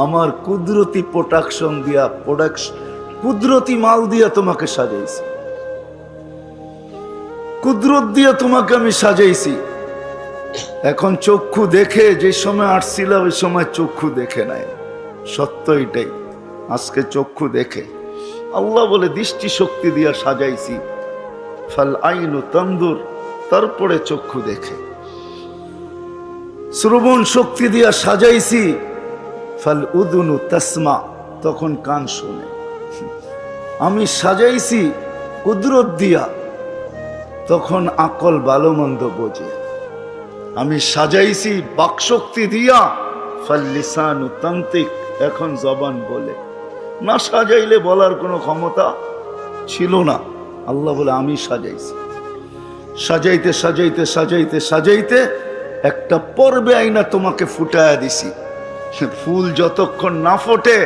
আমার কুদরতি প্রোডাকশন দিয়া, কুদরতি মাল দিয়া তোমাকে সাজাইছি, কুদরত দিয়া তোমাকে আমি সাজাইছি। এখন চক্ষু দেখে, যে সময় আসছিল ওই সময় চক্ষু দেখে নাই, সত্য এটাই। আজকে চক্ষু দেখে। আল্লাহ বলে দৃষ্টি শক্তি দিয়া সাজাইছি, ফাল আইনু তানদুর, তারপরে চক্ষু দেখে। শ্রবণ শক্তি দিয়া সাজাইছি, ফাল উদুনু তাসমা, তখন কান শোনে। আমি সাজাইছি কুদরত দিয়া, তখন আকল ভালো মন্দ বোঝে। আমি সাজাইছি বাকশক্তি দিয়া, ফাল লিসানু তান্তিক, এখন জবান বলে। না সাজাইলে বলার কোনো ক্ষমতা ছিল না। আল্লাহ বলে আমি সাজাইছি। সাজাইতে সাজাইতে সাজাইতে সাজাইতে একটা পর্বে আইনা তোমাকে ফুটায়া দিছি। ফুল যতক্ষণ না ফোটে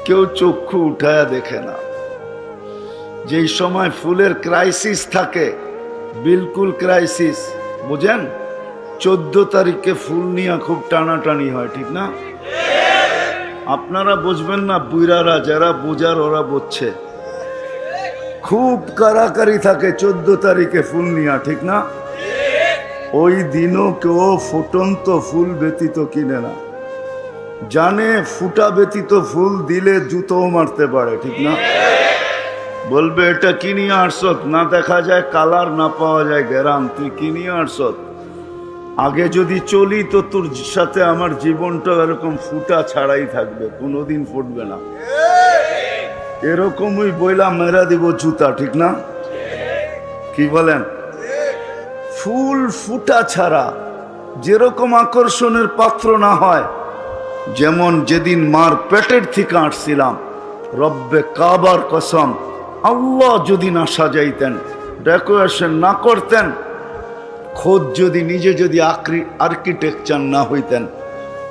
কেউ চক্ষু উঠায়া দেখে না। যেই সময় ফুলের ক্রাইসিস থাকে, বিলকুল ক্রাইসিস, বুঝেন? 14 তারিখে ফুল নিয়ে খুব টানাটানি হয়, ঠিক না? আপনারা বুঝবেন না, বুইরারা যারা বোঝার ওরা বুঝছে। খুব কারাকারি থাকে 14 তারিখে ফুল নিয়া, ঠিক না? ওই দিনও কেউ ফুটন্ত ফুল ব্যতীত কিনে না, জানে ফুটা ব্যতীত ফুল দিলে জুতোও মারতে পারে, ঠিক না? বলবে এটা কিনিয়ে আসছত, না দেখা যায় কালার, না পাওয়া যায় গ্যারাম, তুই কিনিয়ে আসছত। আগে যদি চলি তো তোর সাথে আমার জীবনটা এরকম ফুটা ছাড়াই থাকবে, কোনোদিন ফুটবে না। এরকমই বইলা মেরা দিব জুতা, ঠিক না? কি বলেন? ফুল ফুটা ছাড়া যেরকম আকর্ষণের পাত্র না হয়, যেমন যেদিন মার পেটের থেকে আসছিলাম, রব্বে কাবার কসম, আল্লাহ যদি না সাজাইতেন, ডেকোরেশন না করতেন, খোদ যদি নিজে যদি আর্কিটেকচার না হইতেন,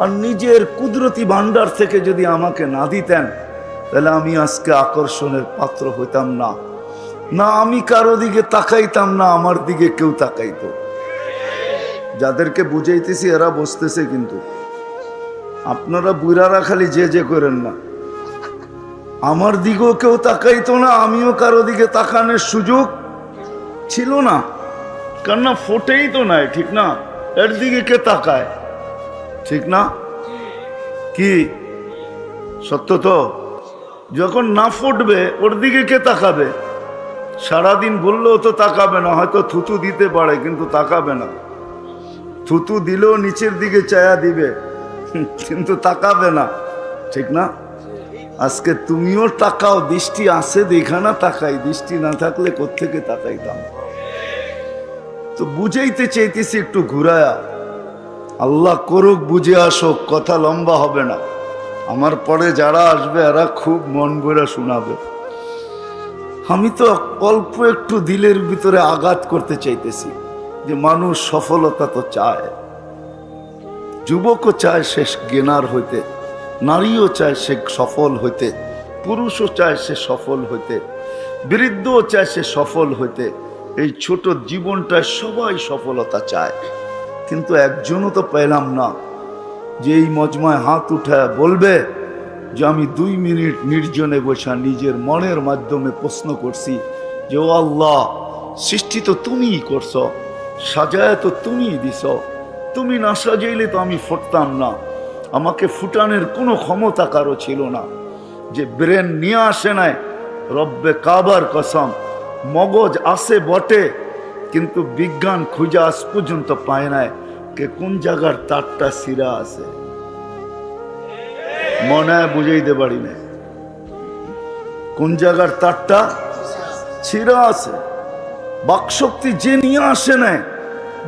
আর নিজের কুদরতি ভান্ডার থেকে যদি আমাকে না দিতেন, তাহলে আমি আজকে আকর্ষণের পাত্র হইতাম না। না আমি কারো দিকে তাকাইতাম, না আমার দিকে কেউ তাকাইতো। যাদেরকে বুঝাইতেছি এরা বসতেছে, কিন্তু আপনারা বুড়ারা খালি যে যে করেন না। আমার দিকেও কেউ তাকাইতো না, আমিও কারো দিকে তাকানোর সুযোগ ছিল না, কেননা ফোটেই তো নাই, ঠিক না? এর দিকে কে তাকায়, ঠিক না? কি সত্য তো? যখন না ফুটবে ওর দিকে কে তাকাবে? সারাদিন বললেও তো তাকাবে না, হয়তো থুতু দিতে পারে কিন্তু তাকাবে না। থুতু দিলেও নিচের দিকে চায়া দিবে, কিন্তু তাকাবে না, ঠিক না? আজকে তুমিও তাকাও, দৃষ্টি আছে দেখা না তাকাই, দৃষ্টি না থাকলে কোত্থেকে তাকাইতাম? তো বুঝাইতে চাইতেছি একটু ঘুরায়া। আল্লাহ করুক, বুঝে আসো, কথা লম্বা হবে না। আমার পরে যারা আসবে এরা খুব মন ভরে শোনাবে। আমি তো অল্প একটু দিলের ভিতরে আঘাত করতে চাইতেছি যে মানুষ সফলতা তো চায়, যুবকও চায় সে জ্ঞানার হইতে, নারীও চায় সে সফল হইতে, পুরুষও চায় সে সফল হইতে, বৃদ্ধও চায় সে সফল হইতে। এই ছোট জীবনটায় সবাই সফলতা চায়, কিন্তু একজনও তো পেলাম না যে এই মজমায় হাত উঠায় বলবে যে আমি 2 মিনিট নির্জনে বসা নিজের মনের মাধ্যমে প্রশ্ন করছি যে ও আল্লাহ, সৃষ্টি তো তুমিই করছ, সাজায় তো তুমিই দিছ, তুমি না সাজাইলে তো আমি ফুটতাম না। আমাকে ফুটানোর কোনো ক্ষমতা কারো ছিল না, যে ব্রেন নিয়ে আসে নাই, রব্বে কাবার কসম। মগজ আছে বটে, কিন্তু বিজ্ঞান খুঁজে আজ পর্যন্ত পায় নাই কে কোন জায়গার তারটা সিরা আছে। মনে হয় বুঝাইতে পারি না কোন জায়গার তারটা ছিঁড়া আছে। বাকশক্তি যে নিয়ে আসে নাই,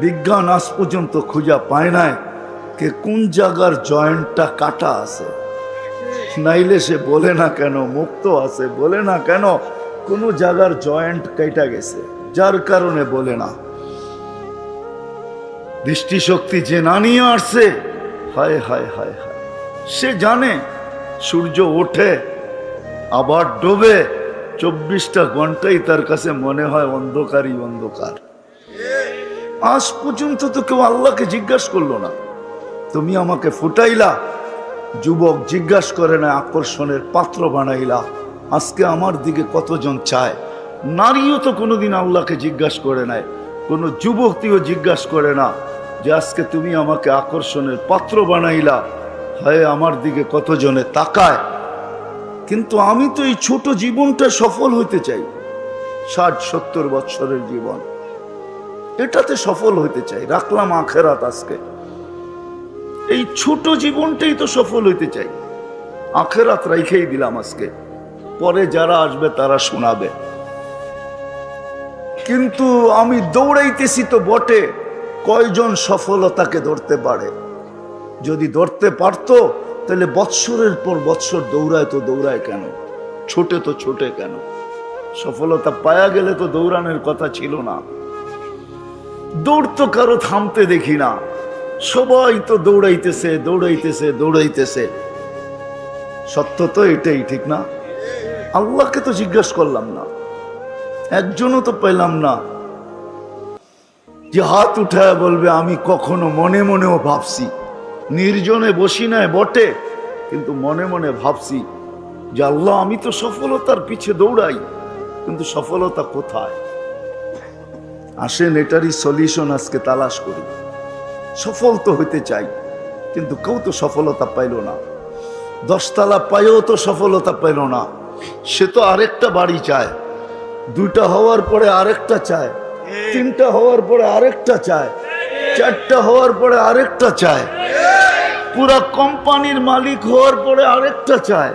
বিজ্ঞান আজ পর্যন্ত খুঁজা পায় নাই কে কোন জায়গার জয়েন্টটা কাটা আছে। নাইলে সে বলে না কেন মুক্ত আছে, বলে না কেন কোনো জায়গার জয়েন্ট কেটে গেছে, যার কারণে বলে না। দৃষ্টিশক্তি যে না নিয়ে আসছে, হায় হায় হায় হায়, সে জানে সূর্য ওঠে আবার ডোবে, 24টা ঘন্টাই তার কাছে মনে হয় অন্ধকারই অন্ধকার। আজ পর্যন্ত তো কেউ আল্লাহকে জিজ্ঞাসা করলো না, তুমি আমাকে ফুটাইলা, যুবক জিজ্ঞাসা করে না, আকর্ষণের পাত্র বানাইলা, আজকে আমার দিকে কতজন চায়। নারীও তো কোনোদিন আল্লাহকে জিজ্ঞাসা করে নাই, কোনো যুবতীও জিজ্ঞাসা করে না যে আজকে তুমি আমাকে আকর্ষণের পাত্র বানাইলা, হায় আমার দিকে কতজনে তাকায়। কিন্তু আমি তো এই ছোট জীবনটা সফল হইতে চাই, 60-70 বছরের জীবন, এটাতে সফল হইতে চাই। রাখলাম আখেরাত, আজকে এই ছোট জীবনটাই তো সফল হইতে চাই, আখেরাত রাইখেই দিলাম আজকে, পরে যারা আসবে তারা শোনাবে। কিন্তু আমি দৌড়াইতেছি তো বটে, কয়জন সফলতাকে ধরতে পারে? যদি ধরতে পারতো তাহলে বৎসরের পর বৎসর দৌড়ায় তো দৌড়ায় কেন, ছোটে তো ছোটে কেন? সফলতা পায়া গেলে তো দৌড়ানোর কথা ছিল না। দৌড় তো কারো থামতে দেখি না, সবাই তো দৌড়াইতেছে দৌড়াইতেছে দৌড়াইতেছে। সত্য তো এটাই, ঠিক না? আল্লাহকে তো জিজ্ঞাসা করলাম না, একজনও তো পেলাম না যে হাত উঠায় বলবে আমি কখনো মনে মনেও ভাবছি, নির্জনে বসি নাই বটে, কিন্তু মনে মনে ভাবছি যে আল্লাহ আমি তো সফলতার পিছে দৌড়াই, কিন্তু সফলতা কোথায়? আসেন এটারই সলিউশন আজকে তালাশ করি। সফল তো হইতে চাই, কিন্তু কেউ তো সফলতা পাইল না। 10 তলা পাইও তো সফলতা পাইল না, সে তো আরেকটা বাড়ি চায়, 2টা হওয়ার পরে আরেকটা চায়, 3টা হওয়ার পরে আরেকটা চায়, 4টা হওয়ার পরে আরেকটা চায়, পুরা কোম্পানির মালিক হওয়ার পরে আরেকটা চায়।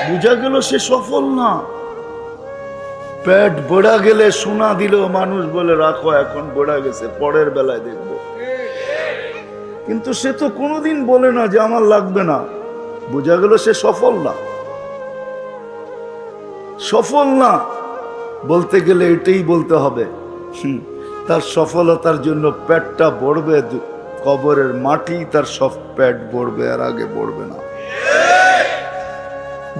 বুঝা গেল সে সফল না। পেট বড়া গেলে সোনা দিলেও মানুষ বলে রাখো এখন বড়া গেছে, পরের বেলায় দেখবো। কিন্তু সে তো কোনোদিন বলে না যে আমার লাগবে না। বুঝা গেল সে সফল না। সফল না বলতে গেলে এটাই বলতে হবে, তার সফলতার জন্য পেটটা ভরবে, কবরের মাটি তার সব পেট ভরবে, আর আগে ভরবে না।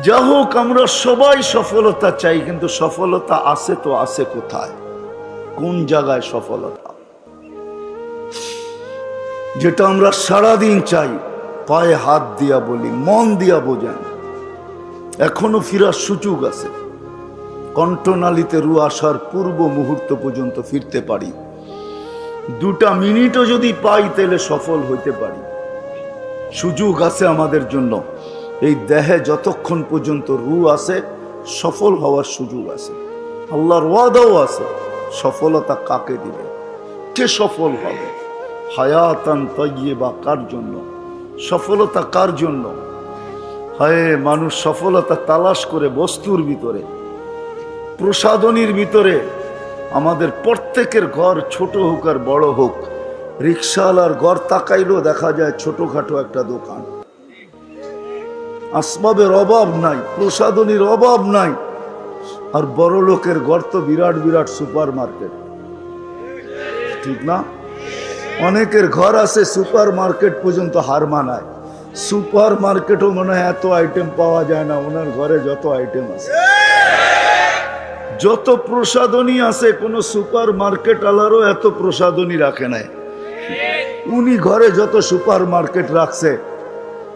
যা হোক, আমরা সবাই সফলতা চাই, কিন্তু সফলতা আছে তো আছে কোথায়, কোন জায়গায় সফলতা? যেটা আমরা সারাদিন চাই, পায়ে হাত দিয়া বলি, মন দিয়া বোঝেন, এখনো ফিরার সুযোগ আছে। কণ্ঠনালীতে রু আসার পূর্ব মুহূর্ত পর্যন্ত ফিরতে পারি। 2টা মিনিটও যদি পাই তাহলে সফল হইতে পারি। সুযোগ আছে আমাদের জন্য। এই দেহে যতক্ষণ পর্যন্ত রু আছে, সফল হওয়ার সুযোগ আছে। আল্লাহর ওয়াদাও আছে। সফলতা কাকে দিবে, কে সফল হবে? হায়াতান তাইয়্যিবা, কার জন্য সফলতা? কার জন্য? হায়, মানুষ সফলতা তালাশ করে বস্তুর ভিতরে, প্রসাধনীর ভিতরে। আমাদের প্রত্যেকের ঘর ছোট হোক আর বড় হোক, রিক্সাওয়ালার ঘর তাকাইলেও দেখা যায় ছোটখাটো একটা দোকান। আসবাবের অভাব নাই, প্রসাধনীর অভাব নাই। আর বড় লোকের ঘর তো বিরাট বিরাট সুপার মার্কেট, ঠিক না? অনেকের ঘর আছে সুপার মার্কেট পর্যন্ত হার মানায়। সুপার মার্কেটও মনে হয় এত আইটেম পাওয়া যায় না, ওনার ঘরে যত আইটেম আছে, যত প্রসাধনী আছে, কোন সুপার মার্কেট আলারও এত প্রসাধনী রাখে নাই। উনি ঘরে যত সুপার মার্কেট রাখছে,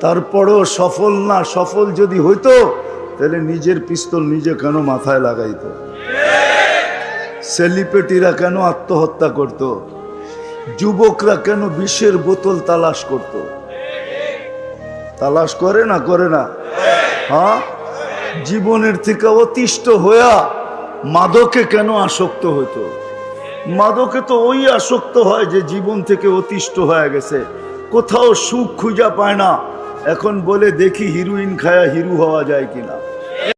তারপরেও সফল না। সফল যদি হইতো তাহলে নিজের পিস্তল নিজে কেন মাথায় লাগাইতো? সেলিব্রিটিরা কেন আত্মহত্যা করত? যুবকরা কেন বিষের বোতল তালাশ করত? তালাশ করে না? করে না? হ্যাঁ, জীবনের থেকে অতিষ্ঠ হইয়া মাদকে কেন আসক্ত হইতো? মাদকে তো ওই আসক্ত হয় যে জীবন থেকে অতিষ্ঠ হয়ে গেছে, কোথাও সুখ খুঁজা পায় না। এখন বলে দেখি হিরোইন খায়া হিরো হওয়া যায় কিনা।